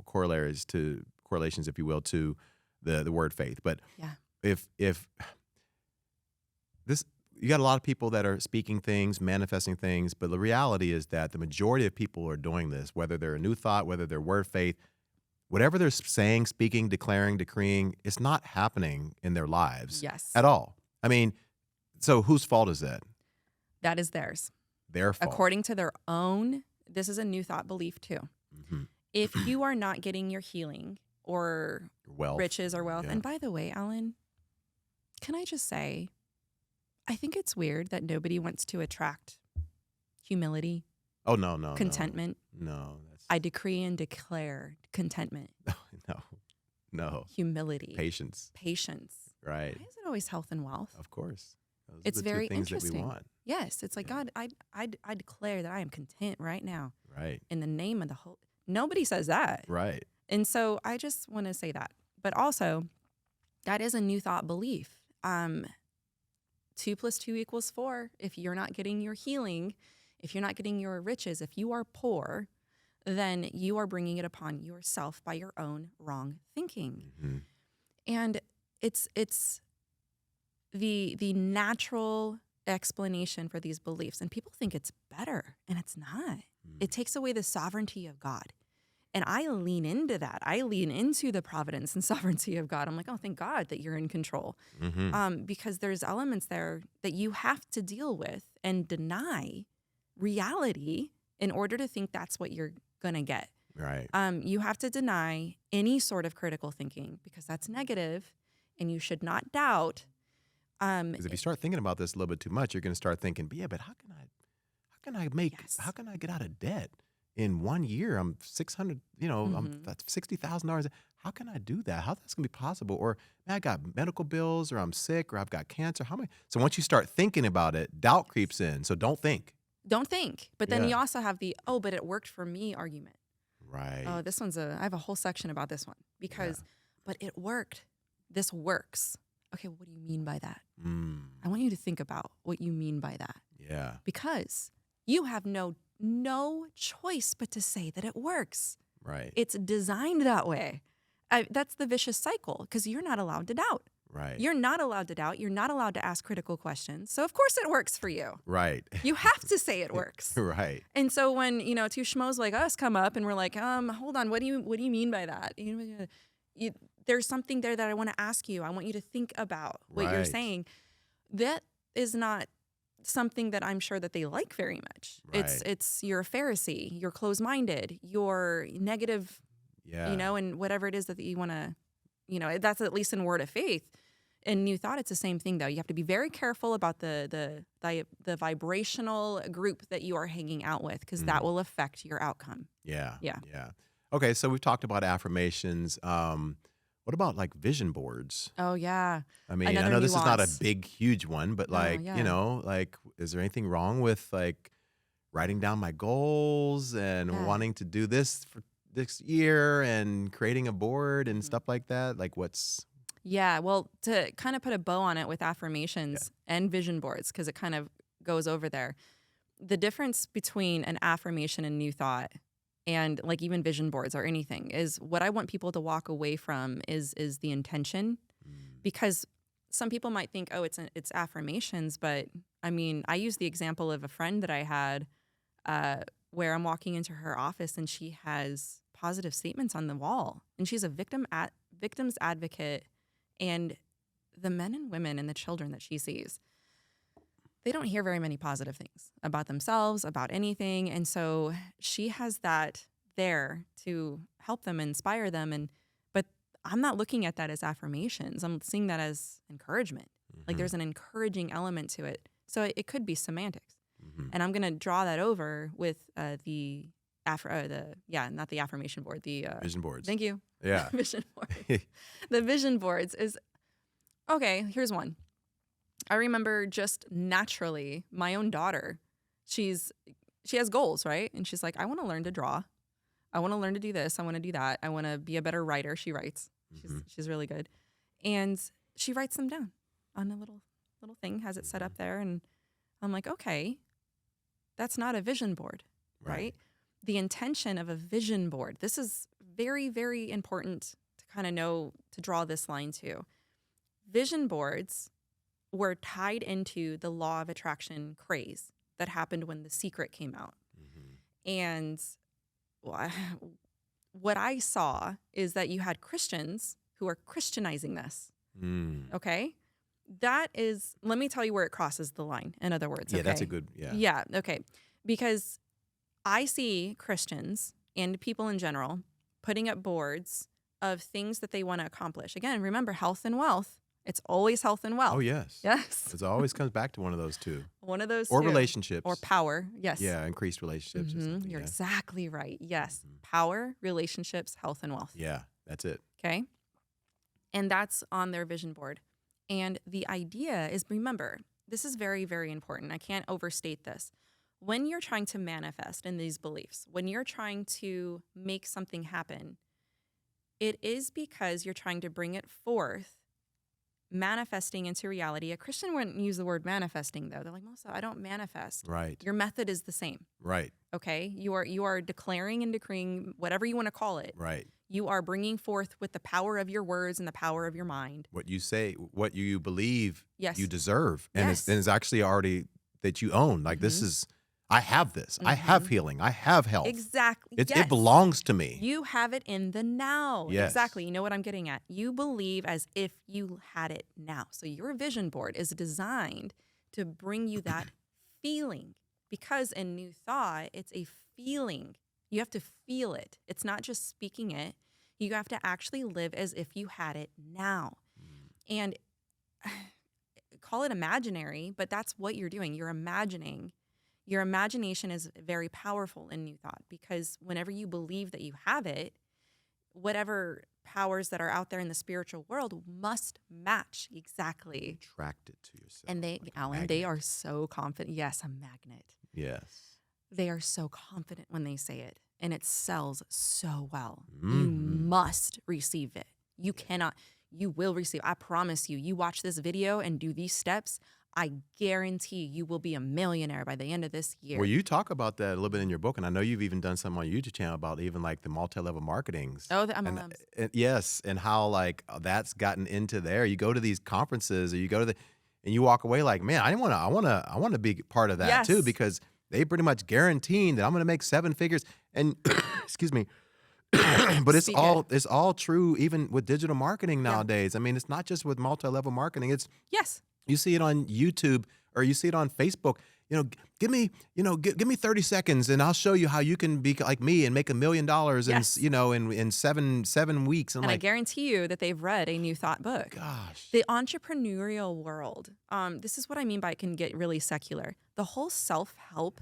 [SPEAKER 1] correlations, if you will, to the word faith. But
[SPEAKER 2] Yeah.
[SPEAKER 1] if this, you got a lot of people that are speaking things, manifesting things, but the reality is that the majority of people are doing this, whether they're a new thought, whether they're word faith, whatever they're saying, speaking, declaring, decreeing, it's not happening in their lives
[SPEAKER 2] Yes.
[SPEAKER 1] at all. I mean, so whose fault is that?
[SPEAKER 2] That is theirs.
[SPEAKER 1] Their fault.
[SPEAKER 2] According to their own, this is a new thought belief too.
[SPEAKER 1] Mm-hmm.
[SPEAKER 2] If you are not getting your healing or
[SPEAKER 1] Wealth.
[SPEAKER 2] riches or wealth,
[SPEAKER 1] Yeah.
[SPEAKER 2] and by the way, Alan, can I just say, I think it's weird that nobody wants to attract humility,
[SPEAKER 1] Oh, no.
[SPEAKER 2] contentment.
[SPEAKER 1] No. That's,
[SPEAKER 2] I decree and declare contentment,
[SPEAKER 1] no.
[SPEAKER 2] humility,
[SPEAKER 1] Patience.
[SPEAKER 2] patience.
[SPEAKER 1] Right.
[SPEAKER 2] Why is it always health and wealth?
[SPEAKER 1] Of course. Those
[SPEAKER 2] It's
[SPEAKER 1] are the
[SPEAKER 2] very
[SPEAKER 1] two things
[SPEAKER 2] interesting.
[SPEAKER 1] that we want.
[SPEAKER 2] Yes, it's like,
[SPEAKER 1] Yeah.
[SPEAKER 2] God, I declare that I am content right now
[SPEAKER 1] Right.
[SPEAKER 2] in the name of the whole. Nobody says that.
[SPEAKER 1] Right.
[SPEAKER 2] And so I just want to say that. But also, that is a new thought belief. 2 + 2 = 4. If you're not getting your healing, if you're not getting your riches, if you are poor, then you are bringing it upon yourself by your own wrong thinking.
[SPEAKER 1] Mm-hmm.
[SPEAKER 2] And it's the natural explanation for these beliefs. And people think it's better, and it's not. It takes away the sovereignty of God. And I lean into that. I lean into the providence and sovereignty of God. I'm like, oh, thank God that you're in control.
[SPEAKER 1] Mm-hmm.
[SPEAKER 2] Because there's elements there that you have to deal with and deny reality in order to think that's what you're going to get.
[SPEAKER 1] Right.
[SPEAKER 2] You have to deny any sort of critical thinking because that's negative, and you should not doubt.
[SPEAKER 1] Because if you start thinking about this a little bit too much, you're going to start thinking, yeah, but how can I get out of debt in 1 year? I'm 600, that's $60,000. How can I do that? How that's going to be possible? Or man, I got medical bills, or I'm sick, or I've got cancer. So once you start thinking about it, doubt creeps in. So don't think.
[SPEAKER 2] Don't think. But then
[SPEAKER 1] Yeah.
[SPEAKER 2] you also have the, but it worked for me argument.
[SPEAKER 1] Right.
[SPEAKER 2] Oh, this one's I have a whole section about this one because, but it worked. This works. Okay, what do you mean by that? I want you to think about what you mean by that.
[SPEAKER 1] Yeah.
[SPEAKER 2] Because you have no no choice but to say that it works.
[SPEAKER 1] Right.
[SPEAKER 2] It's designed that way. That's the vicious cycle because you're not allowed to doubt.
[SPEAKER 1] Right.
[SPEAKER 2] You're not allowed to doubt. You're not allowed to ask critical questions. So of course it works for you.
[SPEAKER 1] Right.
[SPEAKER 2] You have to say it works.
[SPEAKER 1] Right.
[SPEAKER 2] And so when, two schmoes like us come up and we're like, hold on, what do you mean by that? There's something there that I want to ask you. I want you to think about what you're
[SPEAKER 1] Right.
[SPEAKER 2] saying. That is not something that I'm sure that they like very much.
[SPEAKER 1] Right.
[SPEAKER 2] It's you're a Pharisee, you're closed-minded, you're negative,
[SPEAKER 1] Yeah.
[SPEAKER 2] and whatever it is that you want to, that's at least in Word of Faith. In New Thought, it's the same thing though. You have to be very careful about the vibrational group that you are hanging out with because that will affect your outcome.
[SPEAKER 1] Yeah.
[SPEAKER 2] Yeah.
[SPEAKER 1] Yeah. Okay, so we've talked about affirmations. What about like vision boards?
[SPEAKER 2] Oh yeah.
[SPEAKER 1] I mean, I
[SPEAKER 2] Another
[SPEAKER 1] know this is not a
[SPEAKER 2] nuance.
[SPEAKER 1] big, huge one, but
[SPEAKER 2] No,
[SPEAKER 1] like,
[SPEAKER 2] yeah.
[SPEAKER 1] like, is there anything wrong with like writing down my goals and
[SPEAKER 2] Yeah.
[SPEAKER 1] wanting to do this for this year and creating a board and
[SPEAKER 2] Mhm.
[SPEAKER 1] stuff like that? Like, what's
[SPEAKER 2] Yeah, well, to kind of put a bow on it with affirmations and vision boards, because it kind of goes over there. The difference between an affirmation and New Thought and like even vision boards or anything is what I want people to walk away from is the intention. Because some people might think, oh, it's affirmations, but I mean, I use the example of a friend that I had where I'm walking into her office and she has positive statements on the wall, and she's a victim's advocate. And the men and women and the children that she sees, they don't hear very many positive things about themselves, about anything. And so she has that there to help them, inspire them. But I'm not looking at that as affirmations. I'm seeing that as encouragement. Like there's an encouraging element to it. So it could be semantics. And I'm going to draw that over with not the affirmation board, the
[SPEAKER 1] vision boards?
[SPEAKER 2] thank you.
[SPEAKER 1] Yeah.
[SPEAKER 2] Vision boards. The vision boards is, okay, here's one. I remember just naturally, my own daughter, she has goals, right? And she's like, I want to learn to draw. I want to learn to do this. I want to do that. I want to be a better writer. She writes. She's really good. And she writes them down on a little thing, has it set up there. And I'm like, okay, that's not a vision board, right? The intention of a vision board, this is very, very important to kind of know, to draw this line to. Vision boards were tied into the law of attraction craze that happened when The Secret came out. And what I saw is that you had Christians who are Christianizing this. Okay? That is, let me tell you where it crosses the line, in other words.
[SPEAKER 1] Yeah,
[SPEAKER 2] okay?
[SPEAKER 1] that's a good, yeah.
[SPEAKER 2] Yeah, okay. Because I see Christians and people in general putting up boards of things that they want to accomplish. Again, remember health and wealth. It's always health and wealth.
[SPEAKER 1] Oh, yes.
[SPEAKER 2] Yes.
[SPEAKER 1] It always comes back to one of those two.
[SPEAKER 2] One of those
[SPEAKER 1] Or
[SPEAKER 2] two.
[SPEAKER 1] relationships.
[SPEAKER 2] Or power. Yes.
[SPEAKER 1] Yeah, increased relationships. And something,
[SPEAKER 2] You're
[SPEAKER 1] yeah.
[SPEAKER 2] exactly right. Yes. Power, relationships, health, and wealth.
[SPEAKER 1] Yeah, that's it.
[SPEAKER 2] Okay. And that's on their vision board. And the idea is, remember, this is very, very important. I can't overstate this. When you're trying to manifest in these beliefs, when you're trying to make something happen, it is because you're trying to bring it forth, manifesting into reality. A Christian wouldn't use the word manifesting, though. They're like, Melissa, I don't manifest.
[SPEAKER 1] Right.
[SPEAKER 2] Your method is the same.
[SPEAKER 1] Right.
[SPEAKER 2] Okay? You are declaring and decreeing, whatever you want to call it.
[SPEAKER 1] Right.
[SPEAKER 2] You are bringing forth with the power of your words and the power of your mind.
[SPEAKER 1] What you say, what you believe,
[SPEAKER 2] Yes.
[SPEAKER 1] you deserve. And,
[SPEAKER 2] Yes.
[SPEAKER 1] it's actually already that you own. Like, this is, I have this. I have healing. I have health.
[SPEAKER 2] Exactly.
[SPEAKER 1] It belongs to me.
[SPEAKER 2] You have it in the now.
[SPEAKER 1] Yes.
[SPEAKER 2] Exactly. You know what I'm getting at. You believe as if you had it now. So your vision board is designed to bring you that feeling. Because in New Thought, it's a feeling. You have to feel it. It's not just speaking it. You have to actually live as if you had it now. And call it imaginary, but that's what you're doing. You're imagining. Your imagination is very powerful in New Thought because whenever you believe that you have it, whatever powers that are out there in the spiritual world must match exactly.
[SPEAKER 1] Attract it to yourself.
[SPEAKER 2] And
[SPEAKER 1] like a
[SPEAKER 2] Alan, they
[SPEAKER 1] magnet.
[SPEAKER 2] are so confident. Yes, a magnet.
[SPEAKER 1] Yes.
[SPEAKER 2] They are so confident when they say it, and it sells so well. You
[SPEAKER 1] Mhm.
[SPEAKER 2] must receive it. You cannot. You will receive. I promise you. You watch this video and do these steps. I guarantee you will be a millionaire by the end of this year.
[SPEAKER 1] Well, you talk about that a little bit in your book, and I know you've even done something on your YouTube channel about even like the multi-level marketings.
[SPEAKER 2] Oh, the
[SPEAKER 1] And,
[SPEAKER 2] MLMs.
[SPEAKER 1] yes, and how like that's gotten into there. You go to these conferences, or you go to and you walk away like, man, I want to be part of that too,
[SPEAKER 2] Yes.
[SPEAKER 1] because they pretty much guaranteeing that I'm going to make 7 figures. And excuse me, but
[SPEAKER 2] Speak it.
[SPEAKER 1] it's all true even with digital marketing
[SPEAKER 2] Yeah.
[SPEAKER 1] nowadays. I mean, it's not just with multi-level marketing. It's
[SPEAKER 2] Yes.
[SPEAKER 1] you see it on YouTube or you see it on Facebook. Give me 30 seconds and I'll show you how you can be like me and make $1 million
[SPEAKER 2] Yes.
[SPEAKER 1] in 7 weeks.
[SPEAKER 2] And I
[SPEAKER 1] like,
[SPEAKER 2] guarantee you that they've read a New Thought book.
[SPEAKER 1] gosh,
[SPEAKER 2] The entrepreneurial world, this is what I mean by it can get really secular. The whole self-help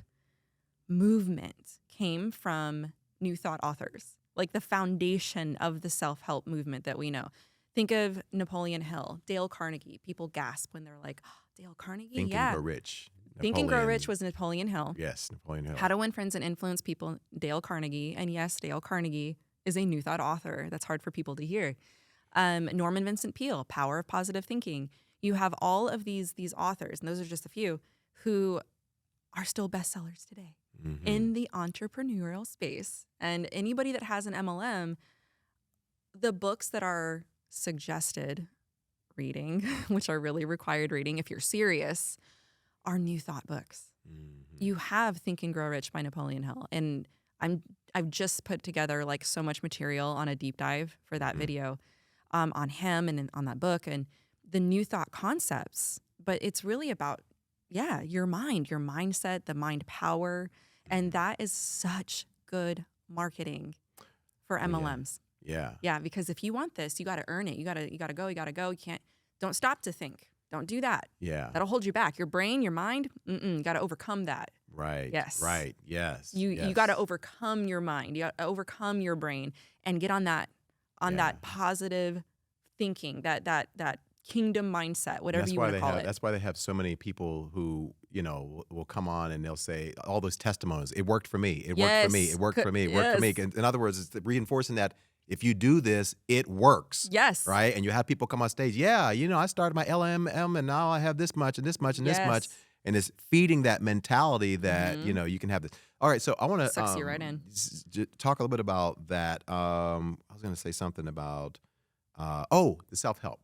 [SPEAKER 2] movement came from New Thought authors, like the foundation of the self-help movement that we know. Think of Napoleon Hill, Dale Carnegie. People gasp when they're like, oh, Dale Carnegie?
[SPEAKER 1] Think
[SPEAKER 2] Yeah.
[SPEAKER 1] and Grow Rich.
[SPEAKER 2] Think and Grow
[SPEAKER 1] Napoleon-
[SPEAKER 2] Rich was Napoleon Hill.
[SPEAKER 1] Yes, Napoleon Hill.
[SPEAKER 2] How to Win Friends and Influence People, Dale Carnegie. And yes, Dale Carnegie is a New Thought author. That's hard for people to hear. Norman Vincent Peale, Power of Positive Thinking. You have all of these authors, and those are just a few, who are still bestsellers today
[SPEAKER 1] Mhm.
[SPEAKER 2] in the entrepreneurial space. And anybody that has an MLM, the books that are suggested reading, which are really required reading if you're serious, are New Thought books.
[SPEAKER 1] Mhm.
[SPEAKER 2] You have Think and Grow Rich by Napoleon Hill, and I've just put together like so much material on a deep dive for that video on him and on that book and the New Thought concepts. But it's really about your mind, your mindset, the mind power, and that is such good marketing for
[SPEAKER 1] yeah.
[SPEAKER 2] MLMs.
[SPEAKER 1] Yeah.
[SPEAKER 2] Yeah, because if you want this, you got to earn it. You got to go. You can't. Don't stop to think. Don't do that.
[SPEAKER 1] Yeah.
[SPEAKER 2] That'll hold you back. Your brain, your mind, you got to overcome that.
[SPEAKER 1] Right.
[SPEAKER 2] Yes.
[SPEAKER 1] Right. Yes.
[SPEAKER 2] You
[SPEAKER 1] yes.
[SPEAKER 2] got to overcome your mind. You got to overcome your brain and get on that
[SPEAKER 1] Yeah.
[SPEAKER 2] positive thinking, that kingdom mindset,
[SPEAKER 1] And
[SPEAKER 2] whatever you want to call it.
[SPEAKER 1] That's why they have so many people who, will come on and they'll say all those testimonies. It worked for me. It worked for me.
[SPEAKER 2] Yes.
[SPEAKER 1] It worked for me. It worked for me.
[SPEAKER 2] Yes.
[SPEAKER 1] In other words, it's reinforcing that if you do this, it works.
[SPEAKER 2] Yes.
[SPEAKER 1] Right. And you have people come on stage. Yeah. I started my LMM and now I have this much and this much and this much.
[SPEAKER 2] Yes.
[SPEAKER 1] And it's feeding that mentality that, you can have this. All right. So I want to
[SPEAKER 2] Sucks you right in.
[SPEAKER 1] talk a little bit about that. I was going to say something about, the self-help.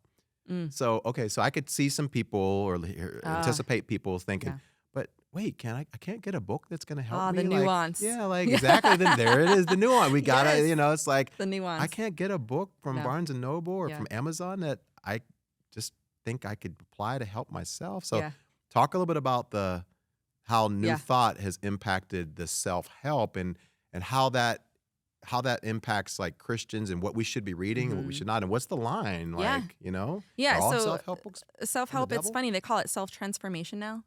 [SPEAKER 1] So, okay, so I could see some people or anticipate people thinking,
[SPEAKER 2] yeah.
[SPEAKER 1] but wait, I can't get a book that's going to help
[SPEAKER 2] the
[SPEAKER 1] me? Like,
[SPEAKER 2] nuance.
[SPEAKER 1] yeah, like exactly. Then there it is, the nuance. We got to,
[SPEAKER 2] Yes.
[SPEAKER 1] it's like,
[SPEAKER 2] The nuance.
[SPEAKER 1] I can't get a book from
[SPEAKER 2] No.
[SPEAKER 1] Barnes & Noble or
[SPEAKER 2] Yeah.
[SPEAKER 1] from Amazon that I just think I could apply to help myself. So
[SPEAKER 2] Yeah.
[SPEAKER 1] talk a little bit about how New
[SPEAKER 2] Yeah.
[SPEAKER 1] Thought has impacted the self-help and how that impacts like Christians and what we should be reading and what we should not, and what's the line
[SPEAKER 2] Yeah.
[SPEAKER 1] like,
[SPEAKER 2] Yeah,
[SPEAKER 1] Are all
[SPEAKER 2] so
[SPEAKER 1] self-help books
[SPEAKER 2] Self-help, it's
[SPEAKER 1] devil?
[SPEAKER 2] funny. They call it self-transformation now.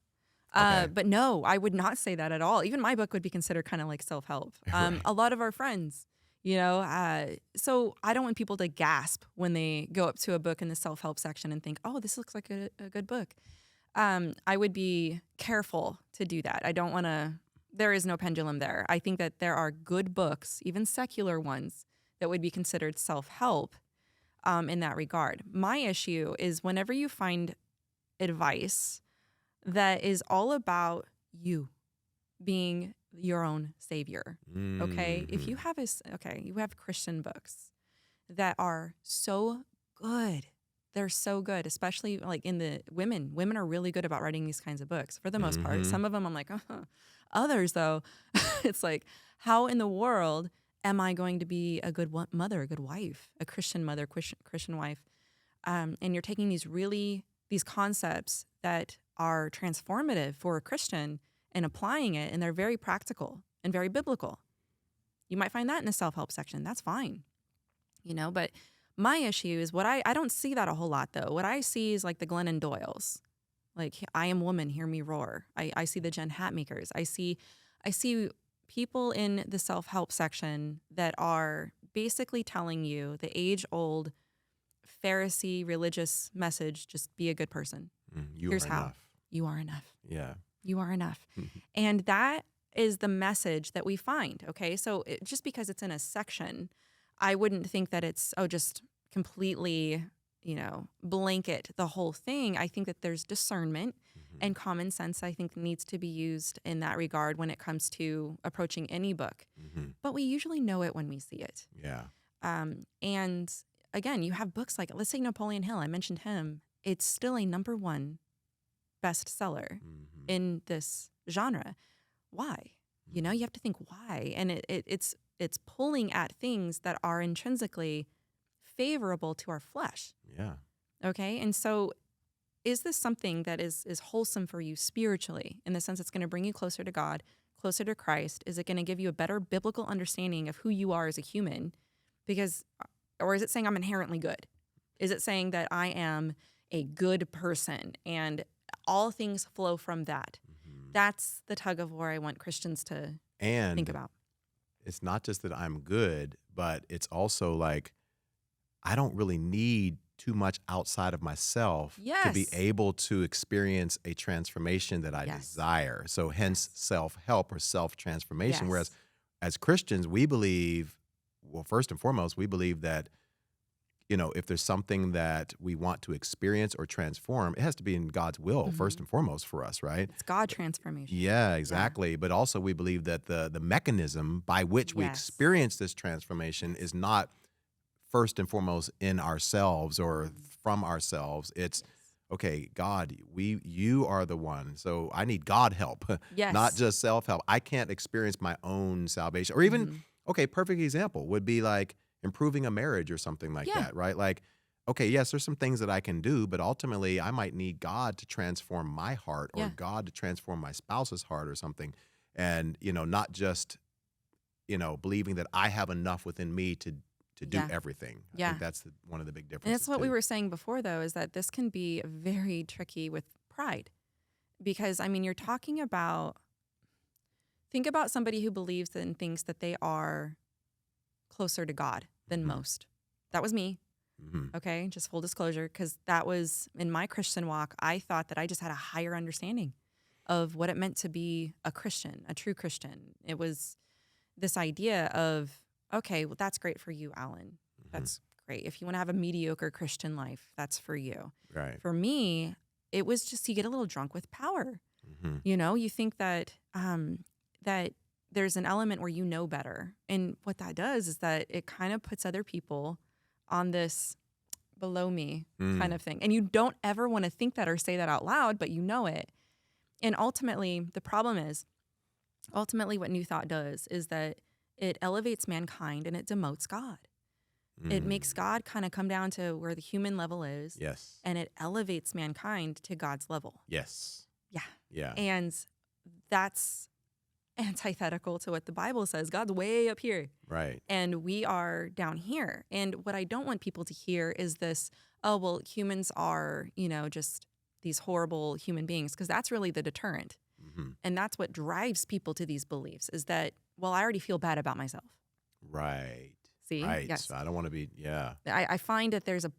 [SPEAKER 1] Okay.
[SPEAKER 2] But no, I would not say that at all. Even my book would be considered kind of like self-help.
[SPEAKER 1] Right.
[SPEAKER 2] A lot of our friends, so I don't want people to gasp when they go up to a book in the self-help section and think, oh, this looks like a good book. I would be careful to do that. I don't want to, there is no pendulum there. I think that there are good books, even secular ones, that would be considered self-help in that regard. My issue is whenever you find advice that is all about you being your own savior, okay? If you have you have Christian books that are so good. They're so good, especially like in the women. Women are really good about writing these kinds of books for the most part. Some of them I'm like, Others though, it's like, how in the world am I going to be a good mother, a good wife, a Christian mother, Christian wife? And you're taking these concepts that are transformative for a Christian and applying it, and they're very practical and very biblical. You might find that in the self-help section. That's fine, but my issue is I don't see that a whole lot though. What I see is like the Glennon Doyles, like I Am Woman, Hear Me Roar. I see the Jen Hatmakers. I see people in the self-help section that are basically telling you the age-old Pharisee religious message, just be a good person. Here's how.
[SPEAKER 1] Enough.
[SPEAKER 2] You are enough.
[SPEAKER 1] Yeah.
[SPEAKER 2] You are enough. And that is the message that we find, okay? So just because it's in a section, I wouldn't think that it's, just completely, blanket the whole thing. I think that there's discernment And common sense, I think, needs to be used in that regard when it comes to approaching any book. But we usually know it when we see it.
[SPEAKER 1] Yeah.
[SPEAKER 2] And again, you have books like, let's say Napoleon Hill, I mentioned him. It's still a #1 bestseller in this genre. Why? You know, you have to think why. And it's pulling at things that are intrinsically favorable to our flesh.
[SPEAKER 1] Yeah.
[SPEAKER 2] Okay. And so is this something that is wholesome for you spiritually, in the sense it's going to bring you closer to God, closer to Christ? Is it going to give you a better biblical understanding of who you are as a human? Or is it saying I'm inherently good? Is it saying that I am a good person and all things flow from that? That's the tug of war I want Christians to think about.
[SPEAKER 1] It's not just that I'm good, but it's also like I don't really need too much outside of myself to be able to experience a transformation that I desire. So hence self-help or self-transformation. Whereas as Christians, we believe, well, first and foremost, we believe that, you know, if there's something that we want to experience or transform, it has to be in God's will first and foremost for us, right?
[SPEAKER 2] It's God transformation.
[SPEAKER 1] Yeah, exactly. Yeah. But also we believe that the mechanism by which we experience this transformation is not first and foremost in ourselves or from ourselves. It's, okay, God, you are the one. So I need God help, not just self-help. I can't experience my own salvation. Or even, okay, perfect example would be like improving a marriage or something like that, right? Like, okay, yes, there's some things that I can do, but ultimately I might need God to transform my heart or God to transform my spouse's heart or something. And, you know, not just, you know, believing that I have enough within me to do everything. I think that's one of the big differences.
[SPEAKER 2] And that's what we were saying before, though, is that this can be very tricky with pride. Because, I mean, you're talking about, think about somebody who believes and thinks that they are closer to God than most. That was me. Okay, just full disclosure, because that was in my Christian walk. I thought that I just had a higher understanding of what it meant to be a Christian, a true Christian. It was this idea of, okay, well, that's great for you, Alan. That's great. If you want to have a mediocre Christian life, that's for you.
[SPEAKER 1] Right.
[SPEAKER 2] For me, it was just you get a little drunk with power. You know, you think that that there's an element where you know better. And what that does is that it kind of puts other people on this below me kind of thing. And you don't ever want to think that or say that out loud, but you know it. And ultimately, the problem is, what New Thought does is that it elevates mankind and it demotes God. It makes God kind of come down to where the human level is.
[SPEAKER 1] Yes.
[SPEAKER 2] And it elevates mankind to God's level.
[SPEAKER 1] Yes.
[SPEAKER 2] Yeah.
[SPEAKER 1] Yeah.
[SPEAKER 2] And that's antithetical to what the Bible says. God's way up here.
[SPEAKER 1] Right.
[SPEAKER 2] And we are down here. And what I don't want people to hear is this, oh, well, humans are, you know, just these horrible human beings, because that's really the deterrent. And that's what drives people to these beliefs, is that, well, I already feel bad about myself.
[SPEAKER 1] Right.
[SPEAKER 2] See?
[SPEAKER 1] Right.
[SPEAKER 2] Yes.
[SPEAKER 1] So I don't want to be,
[SPEAKER 2] I find that there's a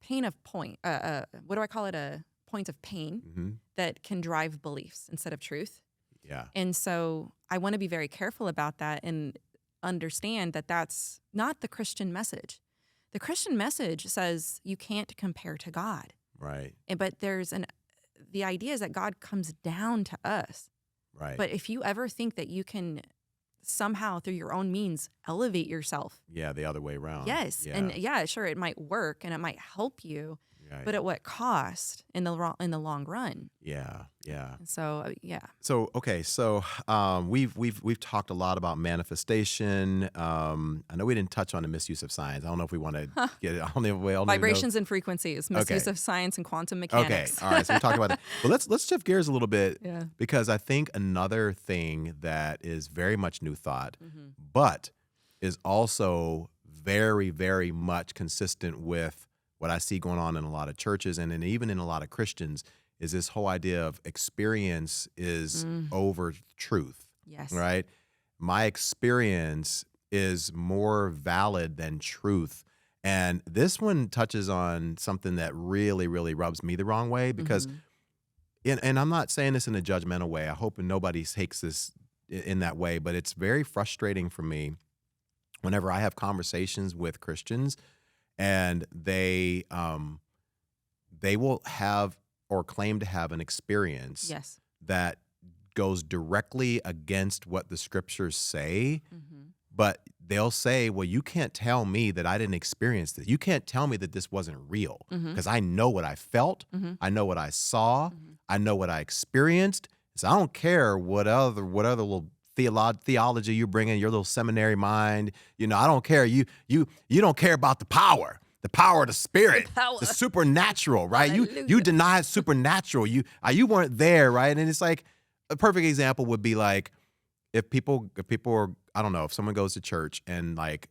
[SPEAKER 2] pain of point, what do I call it? A point of pain that can drive beliefs instead of truth.
[SPEAKER 1] Yeah.
[SPEAKER 2] And so I want to be very careful about that and understand that that's not the Christian message. The Christian message says you can't compare to God.
[SPEAKER 1] Right.
[SPEAKER 2] But the idea is that God comes down to us.
[SPEAKER 1] Right.
[SPEAKER 2] But if you ever think that you can somehow through your own means elevate yourself.
[SPEAKER 1] Yeah, the other way around.
[SPEAKER 2] Yes.
[SPEAKER 1] Yeah.
[SPEAKER 2] And yeah, sure, it might work and it might help you,
[SPEAKER 1] Right.
[SPEAKER 2] but at what cost in the long run?
[SPEAKER 1] Yeah. Yeah.
[SPEAKER 2] So yeah.
[SPEAKER 1] So okay, so we've talked a lot about manifestation. I know we didn't touch on the misuse of science. I don't know if we want to get it. I don't know.
[SPEAKER 2] Vibrations and frequencies, misuse of science and quantum mechanics.
[SPEAKER 1] Okay, all right. So we talked about that. But let's shift gears a little bit,
[SPEAKER 2] Yeah.
[SPEAKER 1] because I think another thing that is very much New Thought, but is also very, very much consistent with what I see going on in a lot of churches and even in a lot of Christians, is this whole idea of experience is over truth.
[SPEAKER 2] Yes.
[SPEAKER 1] Right? My experience is more valid than truth. And this one touches on something that really, really rubs me the wrong way, because, and I'm not saying this in a judgmental way. I hope nobody takes this in that way, but it's very frustrating for me whenever I have conversations with Christians and they will have or claim to have an experience
[SPEAKER 2] Yes.
[SPEAKER 1] that goes directly against what the scriptures say, but they'll say, well, you can't tell me that I didn't experience this. You can't tell me that this wasn't real because I know what I felt. I know what I saw. I know what I experienced. So I don't care what other little theology you bring in your little seminary mind. I don't care. You don't care about the power of the Spirit, the supernatural, right? You denied supernatural. You weren't there, right? And it's like a perfect example would be like if people are, I don't know, if someone goes to church and like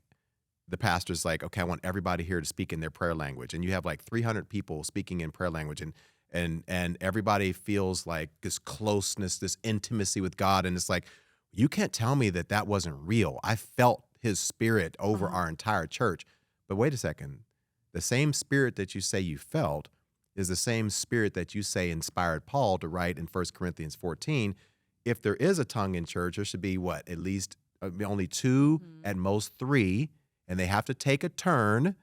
[SPEAKER 1] the pastor's like, okay, I want everybody here to speak in their prayer language, and you have like 300 people speaking in prayer language, and everybody feels like this closeness, this intimacy with God, and it's like, you can't tell me that that wasn't real. I felt His Spirit over our entire church. But wait a second, the same Spirit that you say you felt is the same Spirit that you say inspired Paul to write in 1 Corinthians 14. If there is a tongue in church, there should be what? At least only 2, at most 3, and they have to take a turn,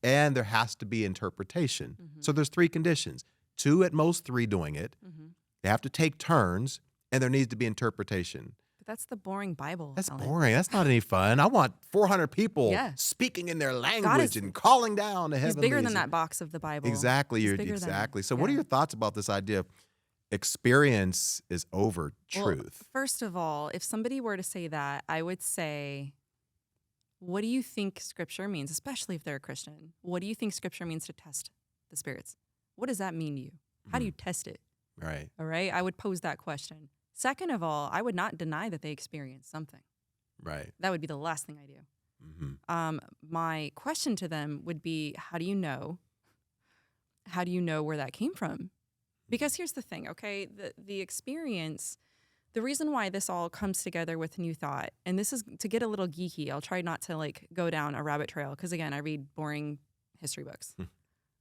[SPEAKER 1] and there has to be interpretation. So there's 3 conditions. 2, at most 3 doing it. They have to take turns, and there needs to be interpretation.
[SPEAKER 2] But that's the boring Bible.
[SPEAKER 1] That's
[SPEAKER 2] Ellen.
[SPEAKER 1] boring. That's not any fun. I want 400 people speaking in their language and calling down the heavenlies.
[SPEAKER 2] He's bigger than that box of the Bible.
[SPEAKER 1] Exactly. So what are your thoughts about this idea of experience is over truth?
[SPEAKER 2] Well, first of all, if somebody were to say that, I would say, what do you think Scripture means, especially if they're a Christian? What do you think Scripture means to test the spirits? What does that mean to you? How do you test it?
[SPEAKER 1] Right.
[SPEAKER 2] All right. I would pose that question. Second of all, I would not deny that they experienced something.
[SPEAKER 1] Right.
[SPEAKER 2] That would be the last thing I do. My question to them would be, how do you know? How do you know where that came from? Because here's the thing, okay? The experience, the reason why this all comes together with New Thought, and this is to get a little geeky. I'll try not to like go down a rabbit trail because again, I read boring history books.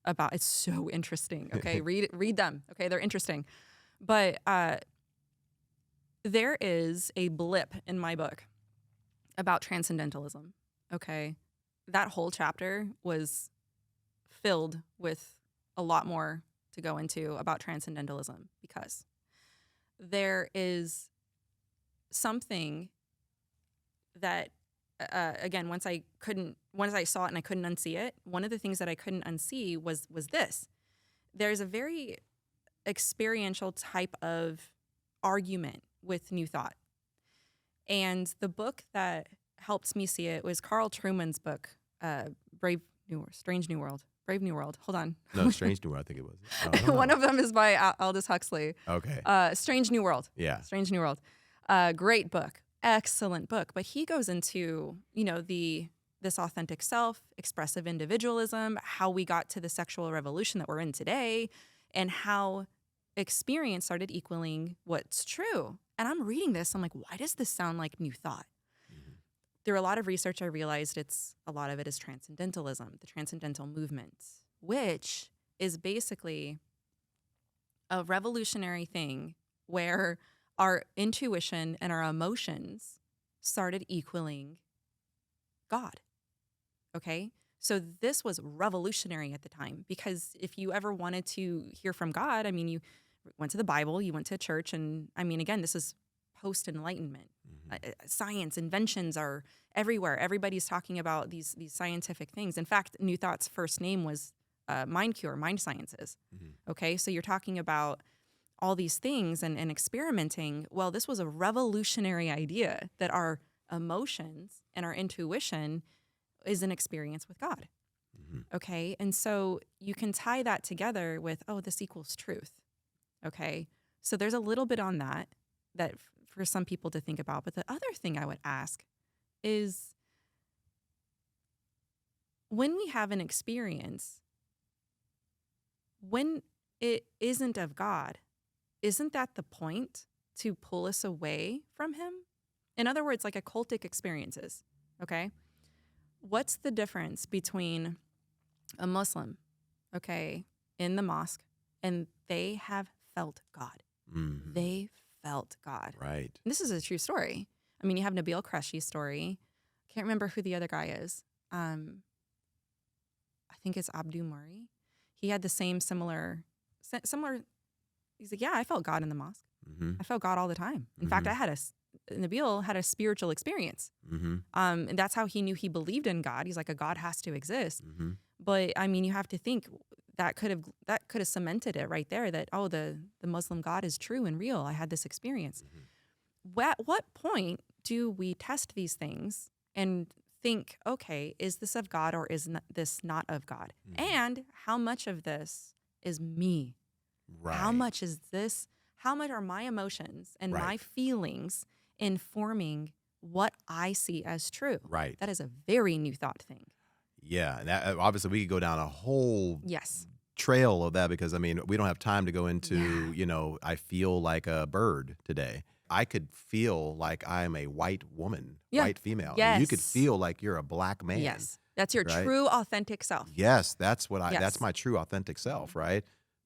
[SPEAKER 2] It's so interesting. Okay, read them. Okay, they're interesting, but there is a blip in my book about transcendentalism. Okay, that whole chapter was filled with a lot more to go into about transcendentalism because there is something that again, once I saw it and I couldn't unsee it, one of the things that I couldn't unsee was this. There's a very experiential type of argument with New Thought. And the book that helped me see it was Carl Trueman's book, Strange New World. Brave New World. Hold on.
[SPEAKER 1] No, Strange New World, I think it was.
[SPEAKER 2] One of them is by Aldous Huxley.
[SPEAKER 1] Okay.
[SPEAKER 2] Strange New World.
[SPEAKER 1] Yeah.
[SPEAKER 2] Strange New World. Great book. Excellent book. But he goes into, this authentic self, expressive individualism, how we got to the sexual revolution that we're in today, and how experience started equaling what's true. And I'm reading this, I'm like, why does this sound like New Thought? Through a lot of research, I realized a lot of it is transcendentalism, the transcendental movement, which is basically a revolutionary thing where our intuition and our emotions started equaling God. Okay? So this was revolutionary at the time because if you ever wanted to hear from God, you went to the Bible, you went to church, and again, this is post-enlightenment. Science, inventions are everywhere. Everybody's talking about these scientific things. In fact, New Thought's first name was Mind Cure, Mind Sciences. Okay, so you're talking about all these things and experimenting. Well, this was a revolutionary idea that our emotions and our intuition is an experience with God. Okay, and so you can tie that together with, this equals truth. Okay, so there's a little bit on that for some people to think about. But the other thing I would ask is, when we have an experience, when it isn't of God, isn't that the point to pull us away from Him? In other words, like occultic experiences, okay? What's the difference between a Muslim, okay, in the mosque, and they have felt God? They felt God.
[SPEAKER 1] Right.
[SPEAKER 2] And this is a true story. You have Nabil Qureshi's story. Can't remember who the other guy is. I think it's Abdu Murray. He had the similar He's like, yeah, I felt God in the mosque.
[SPEAKER 1] Mm-hmm.
[SPEAKER 2] I felt God all the time. In fact, Nabil had a spiritual experience.
[SPEAKER 1] Mm-hmm.
[SPEAKER 2] And that's how he knew he believed in God. He's like, a God has to exist.
[SPEAKER 1] Mm-hmm.
[SPEAKER 2] But I mean, you have to think that could have cemented it right there that, oh, the Muslim God is true and real. I had this experience.
[SPEAKER 1] Mm-hmm.
[SPEAKER 2] At what point do we test these things and think, okay, is this of God or is this not of God?
[SPEAKER 1] Mm-hmm.
[SPEAKER 2] And how much of this is me?
[SPEAKER 1] Right.
[SPEAKER 2] How much is this? How much are my emotions and my feelings informing what I see as true?
[SPEAKER 1] Right.
[SPEAKER 2] That is a very new thought thing.
[SPEAKER 1] Yeah. And that, obviously, we could go down a whole
[SPEAKER 2] Yes.
[SPEAKER 1] trail of that because, I mean, we don't have time to go into, you know, I feel like a bird today. I could feel like I'm a white woman, white female.
[SPEAKER 2] Yes.
[SPEAKER 1] And you could feel like you're a black man.
[SPEAKER 2] Yes. That's your true, authentic self.
[SPEAKER 1] Yes. That's what that's my true, authentic self, right?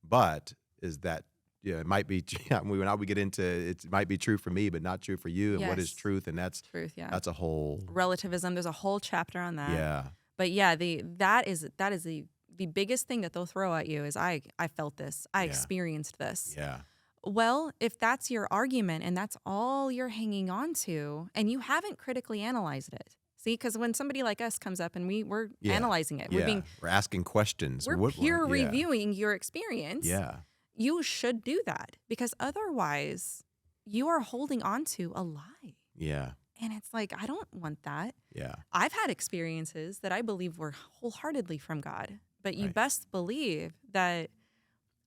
[SPEAKER 1] But is that, it might be, when we get into it might be true for me, but not true for you. And what is truth? And that's
[SPEAKER 2] truth. Yeah.
[SPEAKER 1] That's a whole
[SPEAKER 2] relativism. There's a whole chapter on that.
[SPEAKER 1] Yeah.
[SPEAKER 2] But yeah, that is the biggest thing that they'll throw at you is I felt this. I experienced this.
[SPEAKER 1] Yeah.
[SPEAKER 2] Well, if that's your argument and that's all you're hanging on to and you haven't critically analyzed it. See, because when somebody like us comes up and we're analyzing it, we're
[SPEAKER 1] asking questions.
[SPEAKER 2] We're peer reviewing your experience.
[SPEAKER 1] Yeah.
[SPEAKER 2] You should do that because otherwise you are holding on to a lie.
[SPEAKER 1] Yeah.
[SPEAKER 2] And it's like, I don't want that.
[SPEAKER 1] Yeah.
[SPEAKER 2] I've had experiences that I believe were wholeheartedly from God, but you best believe that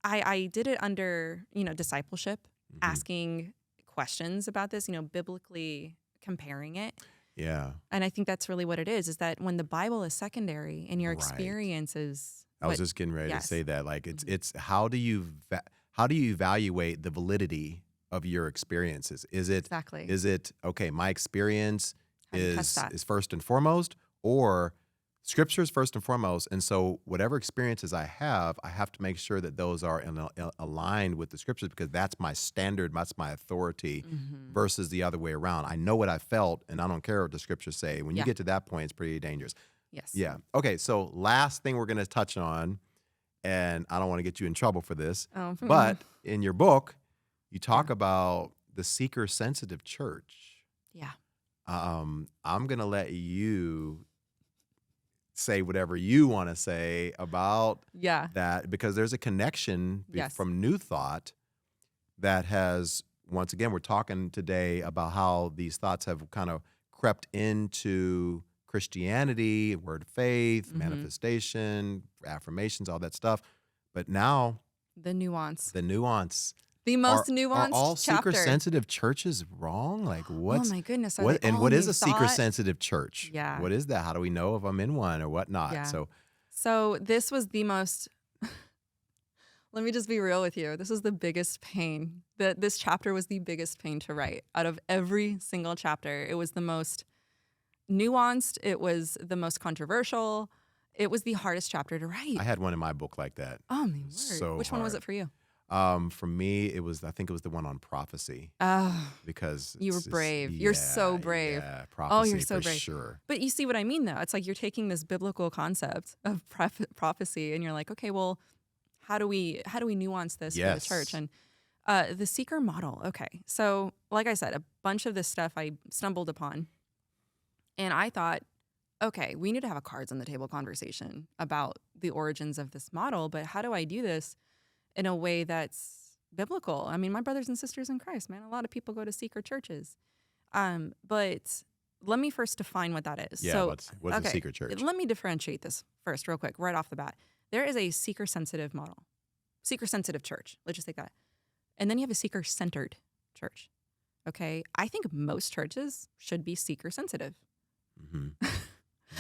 [SPEAKER 2] I did it under, discipleship, asking questions about this, biblically comparing it.
[SPEAKER 1] Yeah.
[SPEAKER 2] And I think that's really what it is that when the Bible is secondary and your experience is
[SPEAKER 1] I was just getting ready to say that. Like, it's how do you evaluate the validity of your experiences? Is it okay? My experience is first and foremost, or Scripture is first and foremost, and so whatever experiences I have to make sure that those are aligned with the Scriptures because that's my standard, that's my authority, versus the other way around. I know what I felt, and I don't care what the Scriptures say. When you get to that point, it's pretty dangerous.
[SPEAKER 2] Yes.
[SPEAKER 1] Yeah. Okay. So last thing we're going to touch on, and I don't want to get you in trouble for this, but in your book, you talk about the seeker-sensitive church.
[SPEAKER 2] Yeah.
[SPEAKER 1] I'm going to let you say whatever you want to say about that because there's a connection from New Thought that has, once again, we're talking today about how these thoughts have kind of crept into Christianity, word of faith, manifestation, affirmations, all that stuff. But now
[SPEAKER 2] the nuance.
[SPEAKER 1] The
[SPEAKER 2] most nuanced
[SPEAKER 1] are all
[SPEAKER 2] chapter.
[SPEAKER 1] Seeker-sensitive churches wrong? Like what's?
[SPEAKER 2] Oh my goodness!
[SPEAKER 1] What is a seeker-sensitive church?
[SPEAKER 2] Yeah.
[SPEAKER 1] What is that? How do we know if I'm in one or whatnot?
[SPEAKER 2] Yeah. So this was the most. Let me just be real with you. This is the biggest pain. This chapter was the biggest pain to write out of every single chapter. It was the most nuanced. It was the most controversial. It was the hardest chapter to write.
[SPEAKER 1] I had one in my book like that.
[SPEAKER 2] Oh my word!
[SPEAKER 1] So
[SPEAKER 2] which one was it for you?
[SPEAKER 1] For me, I think it was the one on prophecy.
[SPEAKER 2] Oh,
[SPEAKER 1] because
[SPEAKER 2] you were brave. You're so brave.
[SPEAKER 1] Yeah, prophecy
[SPEAKER 2] you're so brave.
[SPEAKER 1] Sure.
[SPEAKER 2] But you see what I mean, though. It's like you're taking this biblical concept of prophecy, and you're like, okay, well, how do we nuance this for the church? And the seeker model. Okay, so like I said, a bunch of this stuff I stumbled upon, and I thought, okay, we need to have a cards on the table conversation about the origins of this model. But how do I do this in a way that's biblical? I mean, my brothers and sisters in Christ, man, a lot of people go to seeker churches. But let me first define what that is.
[SPEAKER 1] Yeah,
[SPEAKER 2] so,
[SPEAKER 1] what's a seeker church?
[SPEAKER 2] Let me differentiate this first real quick, right off the bat. There is a seeker-sensitive model, seeker-sensitive church. Let's just take that. And then you have a seeker-centered church. Okay? I think most churches should be seeker-sensitive.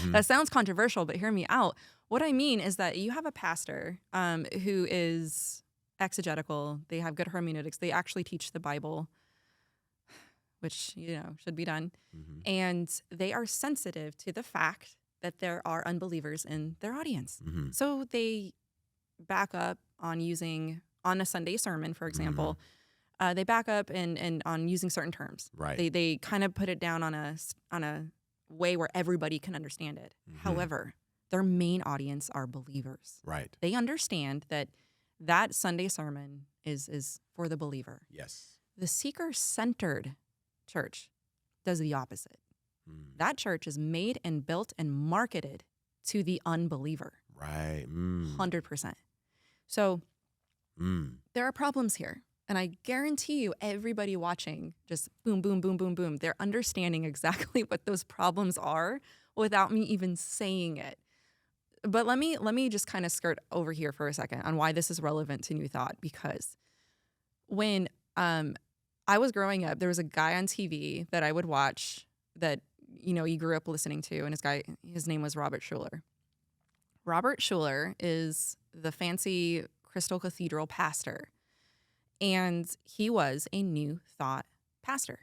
[SPEAKER 2] That sounds controversial, but hear me out. What I mean is that you have a pastor who is exegetical. They have good hermeneutics. They actually teach the Bible, which, should be done. And they are sensitive to the fact that there are unbelievers in their audience. So they back up on a Sunday sermon, for example, they back up and on using certain terms.
[SPEAKER 1] Right.
[SPEAKER 2] They kind of put it down on a way where everybody can understand it. However, their main audience are believers.
[SPEAKER 1] Right.
[SPEAKER 2] They understand that that Sunday sermon is for the believer.
[SPEAKER 1] Yes.
[SPEAKER 2] The seeker-centered church does the opposite. That church is made and built and marketed to the unbeliever.
[SPEAKER 1] Right.
[SPEAKER 2] 100%. So there are problems here. And I guarantee you, everybody watching, just boom, boom, boom, boom, boom, they're understanding exactly what those problems are without me even saying it. But let me just kind of skirt over here for a second on why this is relevant to New Thought. Because when I was growing up, there was a guy on TV that I would watch that, you know, you grew up listening to, and his name was Robert Schuller. Robert Schuller is the fancy Crystal Cathedral pastor, and he was a New Thought pastor.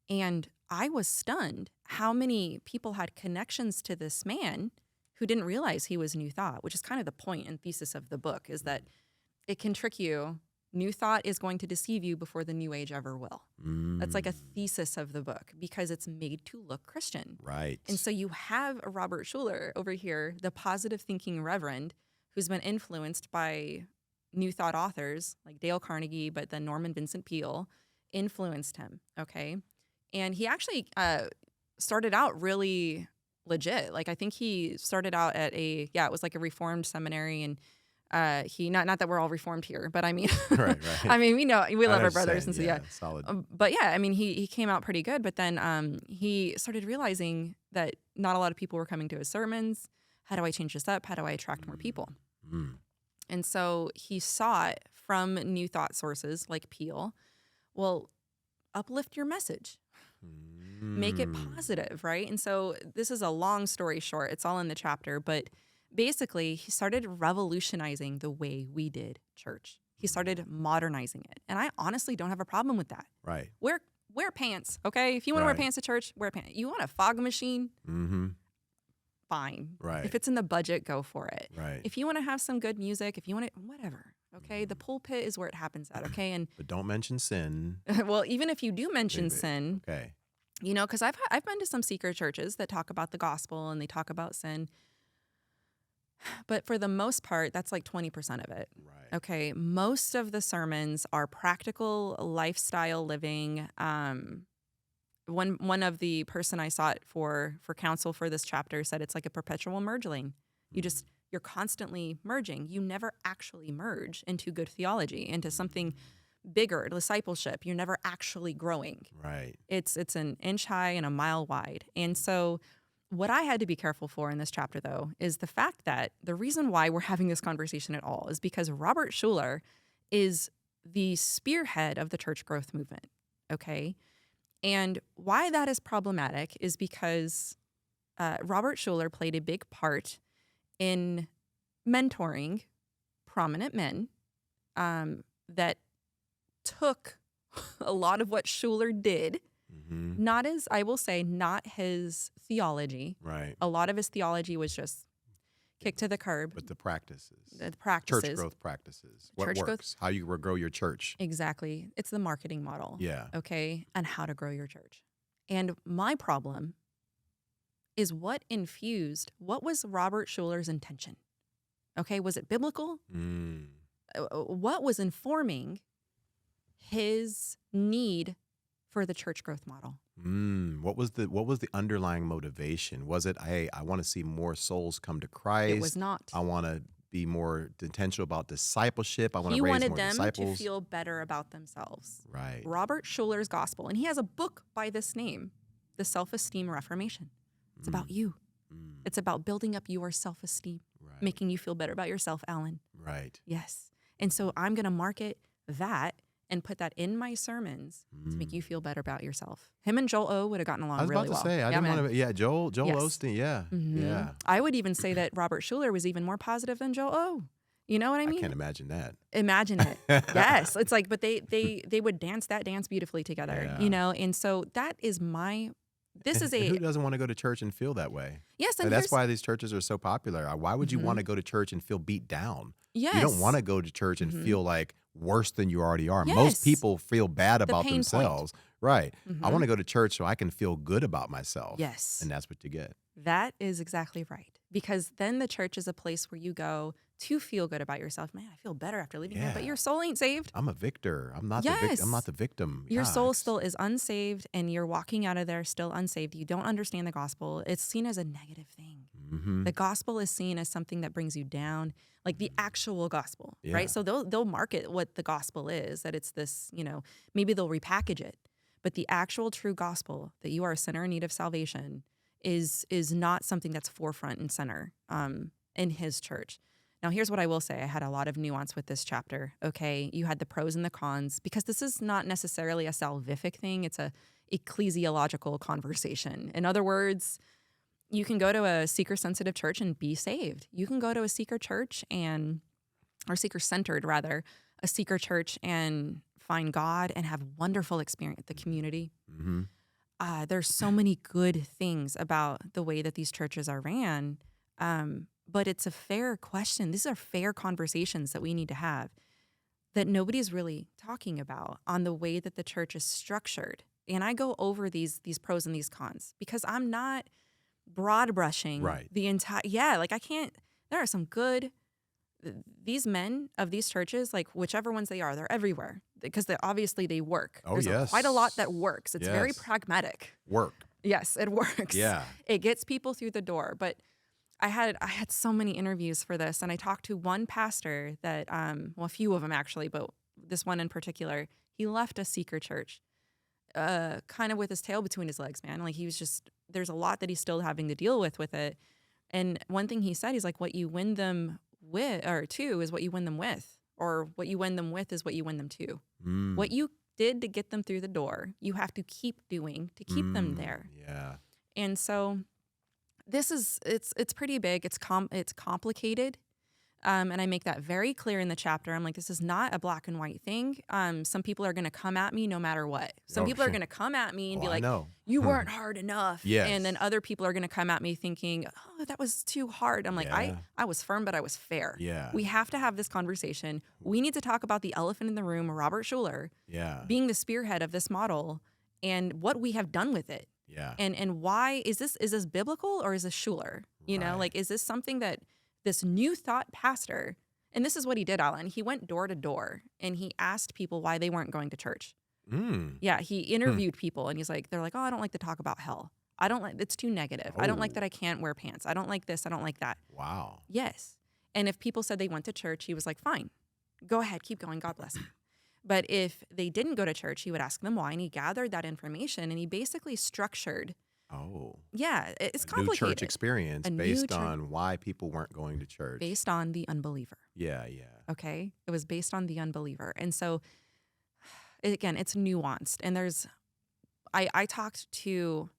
[SPEAKER 2] And I was stunned how many people had connections to this man who didn't realize he was New Thought, which is kind of the point and thesis of the book, is that it can trick you. New Thought is going to deceive you before the New Age ever will. That's like a thesis of the book because it's made to look Christian.
[SPEAKER 1] Right.
[SPEAKER 2] And so you have a Robert Schuller over here, the positive thinking reverend, who's been influenced by New Thought authors like Dale Carnegie, but then Norman Vincent Peale influenced him, okay? And he actually started out really legit. Like I think he started out at it was like a Reformed seminary, and he not that we're all Reformed here, but I mean,
[SPEAKER 1] right.
[SPEAKER 2] I mean, we love our brothers, and so
[SPEAKER 1] solid.
[SPEAKER 2] But yeah, I mean, he came out pretty good. But then he started realizing that not a lot of people were coming to his sermons. How do I change this up? How do I attract more people? And so he sought from New Thought sources like Peale, well, uplift your message. Make it positive, right? And so this is a long story short. It's all in the chapter, but basically he started revolutionizing the way we did church. He started modernizing it. And I honestly don't have a problem with that.
[SPEAKER 1] Right.
[SPEAKER 2] Wear pants, okay? If you want to wear pants to church, wear pants. You want a fog machine? Fine.
[SPEAKER 1] Right.
[SPEAKER 2] If it's in the budget, go for it.
[SPEAKER 1] Right.
[SPEAKER 2] If you want to have some good music, if you want to, whatever, okay? The pulpit is where it happens at, okay? And
[SPEAKER 1] but don't mention sin.
[SPEAKER 2] well, even if you do mention sin,
[SPEAKER 1] okay,
[SPEAKER 2] you know, because I've been to some seeker churches that talk about the gospel and they talk about sin, but for the most part, that's like 20% of it.
[SPEAKER 1] Right.
[SPEAKER 2] Okay, most of the sermons are practical lifestyle living. One of the person I sought for counsel for this chapter said it's like a perpetual merge lane. You're constantly merging. You never actually merge into good theology, into something bigger, discipleship. You're never actually growing.
[SPEAKER 1] Right.
[SPEAKER 2] It's an inch high and a mile wide. And so what I had to be careful for in this chapter, though, is the fact that the reason why we're having this conversation at all is because Robert Schuller is the spearhead of the church growth movement, okay? And why that is problematic is because Robert Schuller played a big part in mentoring prominent men that took a lot of what Schuller did, not as, I will say, not his theology.
[SPEAKER 1] Right.
[SPEAKER 2] A lot of his theology was just kicked to the curb.
[SPEAKER 1] But the practices.
[SPEAKER 2] Church
[SPEAKER 1] growth practices. What
[SPEAKER 2] Church
[SPEAKER 1] works?
[SPEAKER 2] growth.
[SPEAKER 1] How you grow your church.
[SPEAKER 2] Exactly. It's the marketing model.
[SPEAKER 1] Yeah.
[SPEAKER 2] Okay. And how to grow your church. And my problem is what was Robert Schuller's intention? Okay. Was it biblical? What was informing his need for the church growth model?
[SPEAKER 1] What was the underlying motivation? Was it, hey, I want to see more souls come to Christ?
[SPEAKER 2] It was not.
[SPEAKER 1] I want to be more intentional about discipleship. I want to raise more disciples.
[SPEAKER 2] He wanted them to feel better about themselves.
[SPEAKER 1] Right.
[SPEAKER 2] Robert Schuller's gospel, and he has a book by this name, The Self-Esteem Reformation. It's about you. It's about building up your self-esteem, making you feel better about yourself, Alan.
[SPEAKER 1] Right.
[SPEAKER 2] Yes. And so I'm going to market that and put that in my sermons to make you feel better about yourself. Him and Joel O would have gotten along really well.
[SPEAKER 1] I was about to say, I didn't want to, Joel
[SPEAKER 2] Yes.
[SPEAKER 1] Osteen, yeah.
[SPEAKER 2] I would even say that Robert Schuller was even more positive than Joel O. You know what I mean?
[SPEAKER 1] I can't imagine that.
[SPEAKER 2] Imagine it. Yes. It's like, but they would dance that dance beautifully together, you know? And so that is who doesn't want to go to church and feel that way? Yes. And
[SPEAKER 1] that's why these churches are so popular. Why would you want to go to church and feel beat down?
[SPEAKER 2] Yes.
[SPEAKER 1] You don't want to go to church and feel like worse than you already are.
[SPEAKER 2] Yes.
[SPEAKER 1] Most people feel bad about
[SPEAKER 2] pain
[SPEAKER 1] themselves.
[SPEAKER 2] point.
[SPEAKER 1] Right. I want to go to church so I can feel good about myself.
[SPEAKER 2] Yes.
[SPEAKER 1] And that's what you get.
[SPEAKER 2] That is exactly right. Because then the church is a place where you go to feel good about yourself. Man, I feel better after leaving here, but
[SPEAKER 1] Yeah.
[SPEAKER 2] your soul ain't saved.
[SPEAKER 1] I'm a victor. I'm not
[SPEAKER 2] Yes.
[SPEAKER 1] I'm not the victim.
[SPEAKER 2] Your
[SPEAKER 1] Yeah,
[SPEAKER 2] soul
[SPEAKER 1] it's-
[SPEAKER 2] still is unsaved, and you're walking out of there still unsaved. You don't understand the gospel. It's seen as a negative thing.
[SPEAKER 1] Mhm.
[SPEAKER 2] The gospel is seen as something that brings you down, like the actual gospel,
[SPEAKER 1] Yeah.
[SPEAKER 2] right? So they'll market what the gospel is, that it's this, maybe they'll repackage it, but the actual true gospel, that you are a sinner in need of salvation, is not something that's forefront and center in his church. Now, here's what I will say. I had a lot of nuance with this chapter, okay? You had the pros and the cons, because this is not necessarily a salvific thing. It's a ecclesiological conversation. In other words, you can go to a seeker-sensitive church and be saved. You can go to a seeker church or seeker-centered rather, a seeker church and find God and have wonderful experience, the community.
[SPEAKER 1] Mhm.
[SPEAKER 2] There's so many good things about the way that these churches are ran, but it's a fair question. These are fair conversations that we need to have that nobody's really talking about on the way that the church is structured. And I go over these pros and these cons because I'm not broad brushing
[SPEAKER 1] Right.
[SPEAKER 2] the entire, I can't, there are some good, these men of these churches, like whichever ones they are, they're everywhere because obviously they work.
[SPEAKER 1] Oh,
[SPEAKER 2] There's
[SPEAKER 1] yes.
[SPEAKER 2] quite a lot that works. It's very
[SPEAKER 1] Yes.
[SPEAKER 2] pragmatic.
[SPEAKER 1] Work.
[SPEAKER 2] Yes, it works.
[SPEAKER 1] Yeah.
[SPEAKER 2] It gets people through the door. But I had so many interviews for this, and I talked to one pastor that, a few of them actually, but this one in particular, he left a seeker church, kind of with his tail between his legs, man. Like he was just, there's a lot that he's still having to deal with it. And one thing he said, he's like, what you win them with or to is what you win them with, or what you win them with is what you win them to.
[SPEAKER 1] Mm.
[SPEAKER 2] What you did to get them through the door, you have to keep doing to keep them there.
[SPEAKER 1] Yeah.
[SPEAKER 2] And so this is, it's pretty big. It's complicated. And I make that very clear in the chapter. I'm like, this is not a black and white thing. Some people are going to come at me no matter what. Some people are going to come at me and be like, you weren't hard enough.
[SPEAKER 1] Yes.
[SPEAKER 2] And then other people are going to come at me thinking, oh, that was too hard. I'm like,
[SPEAKER 1] Yeah.
[SPEAKER 2] I was firm, but I was fair.
[SPEAKER 1] Yeah.
[SPEAKER 2] We have to have this conversation. We need to talk about the elephant in the room, Robert Schuller,
[SPEAKER 1] Yeah.
[SPEAKER 2] being the spearhead of this model and what we have done with it.
[SPEAKER 1] Yeah.
[SPEAKER 2] And why is this biblical or is this Schuller?
[SPEAKER 1] Right.
[SPEAKER 2] Like, is this something that this new thought pastor, and this is what he did, Alan. He went door to door and he asked people why they weren't going to church.
[SPEAKER 1] Mm.
[SPEAKER 2] Yeah, he interviewed people and he's like, they're like, oh, I don't like to talk about hell. I don't like, it's too negative. I don't like that I can't wear pants. I don't like this. I don't like that.
[SPEAKER 1] Wow.
[SPEAKER 2] Yes. And if people said they went to church, he was like, fine, go ahead, keep going. God bless you. But if they didn't go to church, he would ask them why. And he gathered that information and he basically structured.
[SPEAKER 1] Oh.
[SPEAKER 2] Yeah, it's
[SPEAKER 1] New
[SPEAKER 2] complicated.
[SPEAKER 1] church experience based on why people weren't going to church.
[SPEAKER 2] Based on the unbeliever.
[SPEAKER 1] Yeah.
[SPEAKER 2] Okay? It was based on the unbeliever. And so, again, it's nuanced. And I talked to,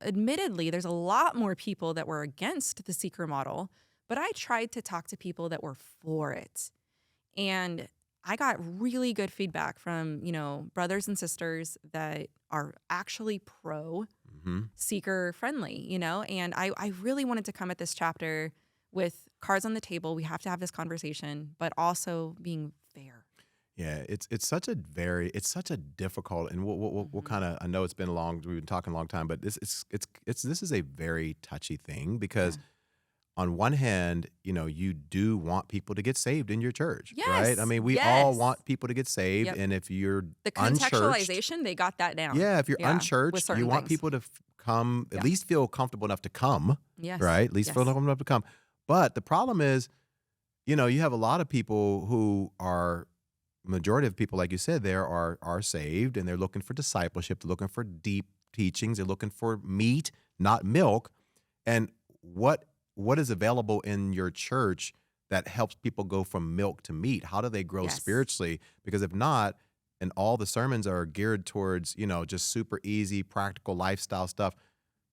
[SPEAKER 2] admittedly, there's a lot more people that were against the seeker model, but I tried to talk to people that were for it. And I got really good feedback from, brothers and sisters that are actually pro seeker friendly, and I really wanted to come at this chapter with cards on the table. We have to have this conversation, but also being fair.
[SPEAKER 1] Yeah, it's such a difficult, and we'll kind of, I know we've been talking a long time, but this is a very touchy thing because on one hand, you do want people to get saved in your church, right? I mean, we all want people to get saved, and if you're
[SPEAKER 2] the
[SPEAKER 1] contextualization,
[SPEAKER 2] they got that down.
[SPEAKER 1] Yeah, if you're unchurched, you want people to come, at least feel comfortable enough to come, right? At least feel comfortable enough to come. But the problem is, you have a lot of people who are, majority of people, like you said, there are saved, and they're looking for discipleship. They're looking for deep teachings. They're looking for meat, not milk. And what is available in your church that helps people go from milk to meat? How do they grow spiritually? Because if not, and all the sermons are geared towards, just super easy, practical lifestyle stuff,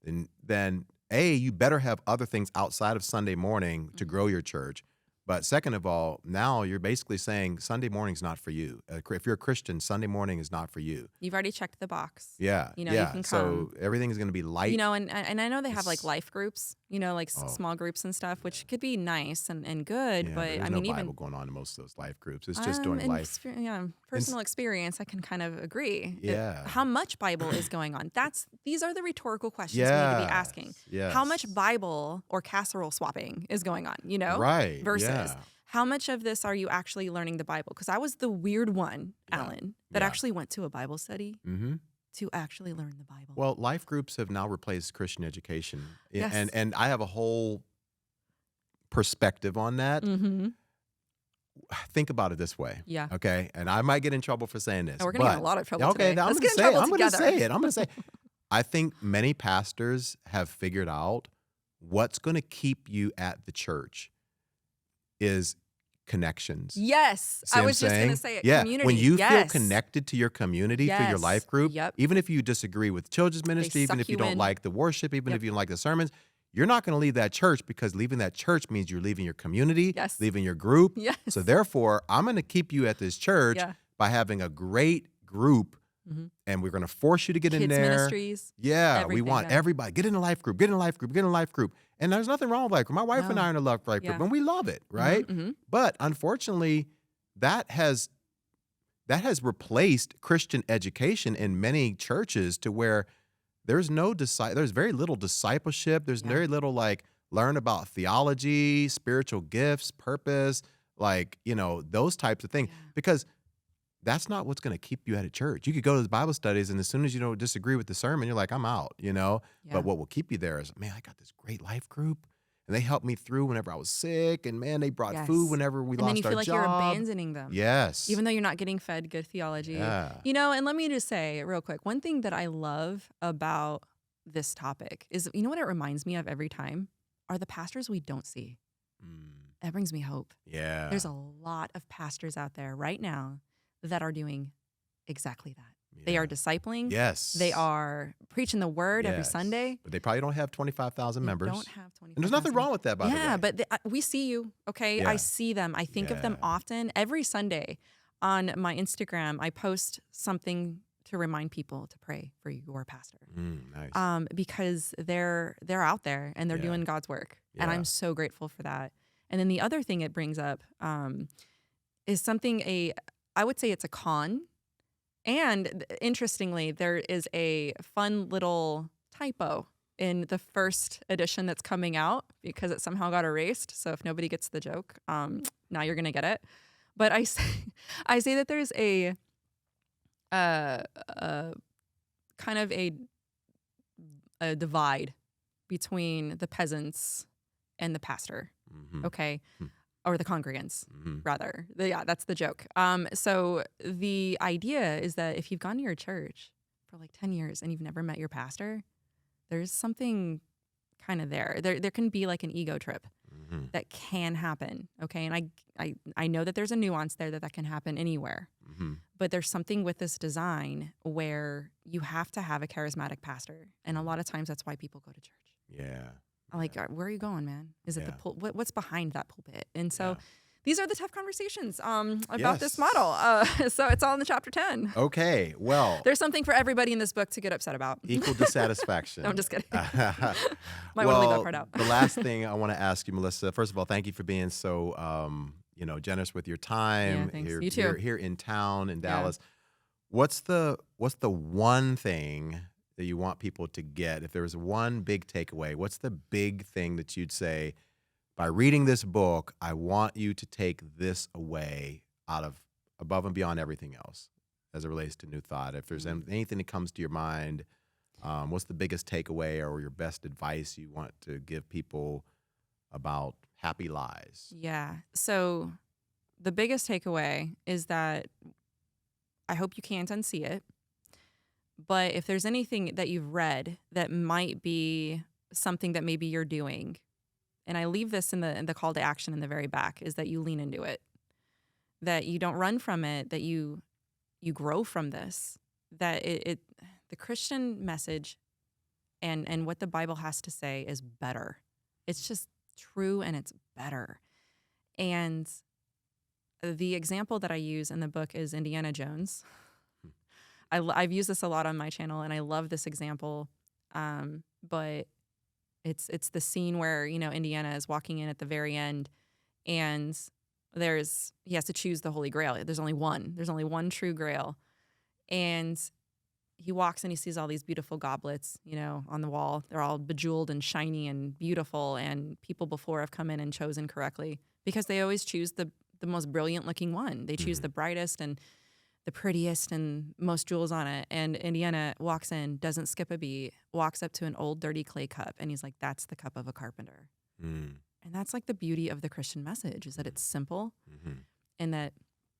[SPEAKER 1] then you better have other things outside of Sunday morning to grow your church. But second of all, now you're basically saying Sunday morning's not for you. If you're a Christian, Sunday morning is not for you.
[SPEAKER 2] You've already checked the box.
[SPEAKER 1] Yeah.
[SPEAKER 2] You
[SPEAKER 1] yeah.
[SPEAKER 2] can come.
[SPEAKER 1] So everything's going to be light.
[SPEAKER 2] And I know they have like life groups, like
[SPEAKER 1] Oh.
[SPEAKER 2] small groups and stuff, which could be nice and good.
[SPEAKER 1] Yeah,
[SPEAKER 2] but
[SPEAKER 1] there's
[SPEAKER 2] I
[SPEAKER 1] no
[SPEAKER 2] mean,
[SPEAKER 1] Bible
[SPEAKER 2] even
[SPEAKER 1] going on in most of those life groups. It's just doing life.
[SPEAKER 2] Personal experience, I can kind of agree.
[SPEAKER 1] Yeah.
[SPEAKER 2] How much Bible is going on? These are the rhetorical questions we need to be asking.
[SPEAKER 1] Yes.
[SPEAKER 2] How much Bible or casserole swapping is going on,
[SPEAKER 1] Right.
[SPEAKER 2] Versus
[SPEAKER 1] yeah.
[SPEAKER 2] how much of this are you actually learning the Bible? Because I was the weird one, Alan, that actually went to a Bible study to actually learn the Bible.
[SPEAKER 1] Well, life groups have now replaced Christian education.
[SPEAKER 2] Yes.
[SPEAKER 1] And I have a whole perspective on that. Think about it this way.
[SPEAKER 2] Yeah.
[SPEAKER 1] Okay. And I might get in trouble for saying this.
[SPEAKER 2] And we're going to get in a lot of trouble
[SPEAKER 1] okay,
[SPEAKER 2] today.
[SPEAKER 1] I'm
[SPEAKER 2] Let's
[SPEAKER 1] going
[SPEAKER 2] get
[SPEAKER 1] to
[SPEAKER 2] in
[SPEAKER 1] say it.
[SPEAKER 2] trouble
[SPEAKER 1] I'm going to
[SPEAKER 2] together.
[SPEAKER 1] say it. I'm going to say I think many pastors have figured out what's going to keep you at the church is connections.
[SPEAKER 2] Yes.
[SPEAKER 1] See
[SPEAKER 2] I
[SPEAKER 1] what
[SPEAKER 2] was
[SPEAKER 1] I'm
[SPEAKER 2] just going to
[SPEAKER 1] saying?
[SPEAKER 2] say it.
[SPEAKER 1] Yeah.
[SPEAKER 2] Community.
[SPEAKER 1] When you feel
[SPEAKER 2] Yes.
[SPEAKER 1] connected to your community through your
[SPEAKER 2] Yes.
[SPEAKER 1] life group,
[SPEAKER 2] Yep.
[SPEAKER 1] even if you disagree with children's ministry, even
[SPEAKER 2] suck
[SPEAKER 1] if you
[SPEAKER 2] you
[SPEAKER 1] don't
[SPEAKER 2] in.
[SPEAKER 1] like the worship, even
[SPEAKER 2] Yep.
[SPEAKER 1] if you don't like the sermons, you're not going to leave that church, because leaving that church means you're leaving your community,
[SPEAKER 2] Yes.
[SPEAKER 1] leaving your group.
[SPEAKER 2] Yes.
[SPEAKER 1] So therefore, I'm going to keep you at this church
[SPEAKER 2] Yeah.
[SPEAKER 1] by having a great group, and we're going to force you to get in
[SPEAKER 2] Kids
[SPEAKER 1] there.
[SPEAKER 2] ministries.
[SPEAKER 1] Yeah, we
[SPEAKER 2] everything,
[SPEAKER 1] want
[SPEAKER 2] yeah.
[SPEAKER 1] everybody, get in a life group, get in a life group, get in a life group. And there's nothing wrong with life group. My wife and
[SPEAKER 2] No.
[SPEAKER 1] I are in a life group,
[SPEAKER 2] Yeah.
[SPEAKER 1] and we love it, right? But unfortunately, that has replaced Christian education in many churches, to where there's very little discipleship. There's very little learn about theology, spiritual gifts, purpose, those types of things.
[SPEAKER 2] Yeah.
[SPEAKER 1] Because that's not what's going to keep you at a church. You could go to the Bible studies, and as soon as you don't disagree with the sermon, you're like, I'm out,
[SPEAKER 2] Yeah.
[SPEAKER 1] But what will keep you there is, man, I got this great life group, and they helped me through whenever I was sick, and man, they brought food whenever we
[SPEAKER 2] And
[SPEAKER 1] lost
[SPEAKER 2] then you
[SPEAKER 1] our
[SPEAKER 2] feel like
[SPEAKER 1] job.
[SPEAKER 2] you're abandoning them.
[SPEAKER 1] Yes.
[SPEAKER 2] Even though you're not getting fed good theology.
[SPEAKER 1] Yeah.
[SPEAKER 2] And let me just say real quick, one thing that I love about this topic is, what it reminds me of every time are the pastors we don't see. That brings me hope.
[SPEAKER 1] Yeah.
[SPEAKER 2] There's a lot of pastors out there right now that are doing exactly that. They are discipling.
[SPEAKER 1] Yes.
[SPEAKER 2] They are preaching the word every
[SPEAKER 1] Yes.
[SPEAKER 2] Sunday.
[SPEAKER 1] But they probably don't have 25,000 members.
[SPEAKER 2] Don't have 25,000.
[SPEAKER 1] And there's nothing wrong with that, by the way.
[SPEAKER 2] Yeah, but we see you, okay?
[SPEAKER 1] Yeah.
[SPEAKER 2] I see them. I think of them
[SPEAKER 1] Yeah.
[SPEAKER 2] often. Every Sunday on my Instagram, I post something to remind people to pray for your pastor.
[SPEAKER 1] Nice.
[SPEAKER 2] Because they're out there and they're
[SPEAKER 1] Yeah.
[SPEAKER 2] doing God's work. And
[SPEAKER 1] Yeah.
[SPEAKER 2] I'm so grateful for that. And then the other thing it brings up is something I would say it's a con. And interestingly, there is a fun little typo in the first edition that's coming out, because it somehow got erased. So if nobody gets the joke, now you're going to get it. But I say that there's a kind of a divide between the peasants and the pastor, okay? Or the congregants, rather. That's the joke. So the idea is that if you've gone to your church for like 10 years and you've never met your pastor, there's something kind of there. There can be like an ego trip that can happen, okay? And I know that there's a nuance there that can happen anywhere. But there's something with this design where you have to have a charismatic pastor. And a lot of times that's why people go to church.
[SPEAKER 1] Yeah.
[SPEAKER 2] I'm like, where are you going, man? Is it
[SPEAKER 1] Yeah.
[SPEAKER 2] what's behind that pulpit? And so these are the tough conversations about
[SPEAKER 1] Yes.
[SPEAKER 2] this model. So it's all in the chapter 10.
[SPEAKER 1] Okay. Well,
[SPEAKER 2] There's something for everybody in this book to get upset about.
[SPEAKER 1] equal dissatisfaction.
[SPEAKER 2] No, I'm just kidding. Might
[SPEAKER 1] Well,
[SPEAKER 2] want to leave that part out.
[SPEAKER 1] The last thing I want to ask you, Melissa, first of all, thank you for being so generous with your time.
[SPEAKER 2] Yeah, thanks.
[SPEAKER 1] Here,
[SPEAKER 2] You too.
[SPEAKER 1] Here in town in
[SPEAKER 2] Yeah.
[SPEAKER 1] Dallas. What's the one thing that you want people to get? If there was one big takeaway, what's the big thing that you'd say, by reading this book, I want you to take this away out of above and beyond everything else as it relates to New Thought? If there's anything that comes to your mind, what's the biggest takeaway or your best advice you want to give people about happy lies?
[SPEAKER 2] Yeah. So the biggest takeaway is that I hope you can't unsee it. But if there's anything that you've read that might be something that maybe you're doing, and I leave this in the call to action in the very back, is that you lean into it, that you don't run from it, that you grow from this, that the Christian message and what the Bible has to say is better. It's just true and it's better. And the example that I use in the book is Indiana Jones. I've used this a lot on my channel, and I love this example. But it's the scene where, Indiana is walking in at the very end, and he has to choose the Holy Grail. There's only one. There's only one true Grail. And he walks and he sees all these beautiful goblets, on the wall. They're all bejeweled and shiny and beautiful, and people before have come in and chosen correctly because they always choose the most brilliant looking one. They choose the brightest and the prettiest and most jewels on it. And Indiana walks in, doesn't skip a beat, walks up to an old dirty clay cup, and he's like, that's the cup of a carpenter. And that's like the beauty of the Christian message, is that it's simple and that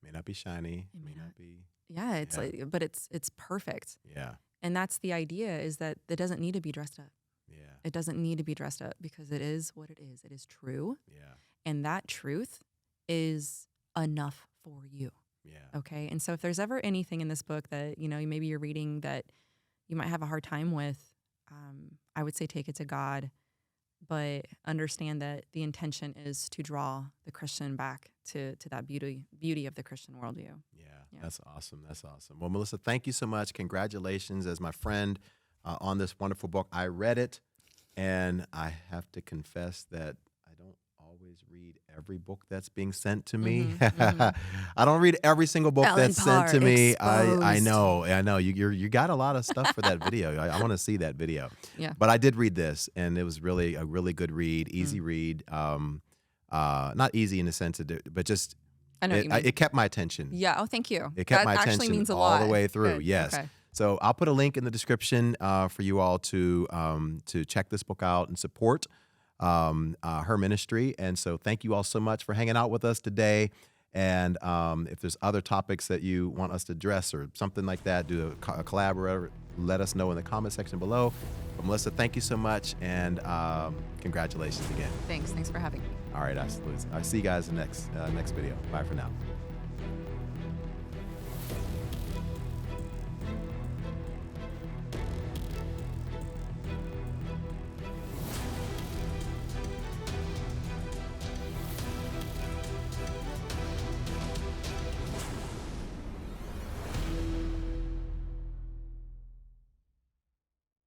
[SPEAKER 1] may not be shiny, may not be.
[SPEAKER 2] Yeah, it's like, but it's perfect.
[SPEAKER 1] Yeah.
[SPEAKER 2] And that's the idea, is that it doesn't need to be dressed up.
[SPEAKER 1] Yeah.
[SPEAKER 2] It doesn't need to be dressed up because it is what it is. It is true.
[SPEAKER 1] Yeah.
[SPEAKER 2] And that truth is enough for you.
[SPEAKER 1] Yeah.
[SPEAKER 2] Okay. And so if there's ever anything in this book that, maybe you're reading that you might have a hard time with, I would say take it to God, but understand that the intention is to draw the Christian back to that beauty of the Christian worldview.
[SPEAKER 1] Yeah, that's awesome. That's awesome. Well, Melissa, thank you so much. Congratulations as my friend on this wonderful book. I read it, and I have to confess that I don't always read every book that's being sent to me. I don't read every single book that's sent to me. I know. You got a lot of stuff for that video. I want to see that video.
[SPEAKER 2] Yeah.
[SPEAKER 1] But I did read this, and it was really a really good read, easy read. Not easy in the sense of, but just
[SPEAKER 2] I know what you mean.
[SPEAKER 1] it kept my attention.
[SPEAKER 2] Yeah. Oh, thank you.
[SPEAKER 1] It kept my
[SPEAKER 2] actually
[SPEAKER 1] attention
[SPEAKER 2] means a
[SPEAKER 1] all
[SPEAKER 2] lot.
[SPEAKER 1] the way through.
[SPEAKER 2] Good.
[SPEAKER 1] Yes.
[SPEAKER 2] Okay.
[SPEAKER 1] So I'll put a link in the description for you all to check this book out and support her ministry. And so thank you all so much for hanging out with us today. And if there's other topics that you want us to address or something like that, do a collab or whatever, let us know in the comment section below. But Melissa, thank you so much, and congratulations again.
[SPEAKER 2] Thanks for having me.
[SPEAKER 1] All right, I see you guys in the next video. Bye for now.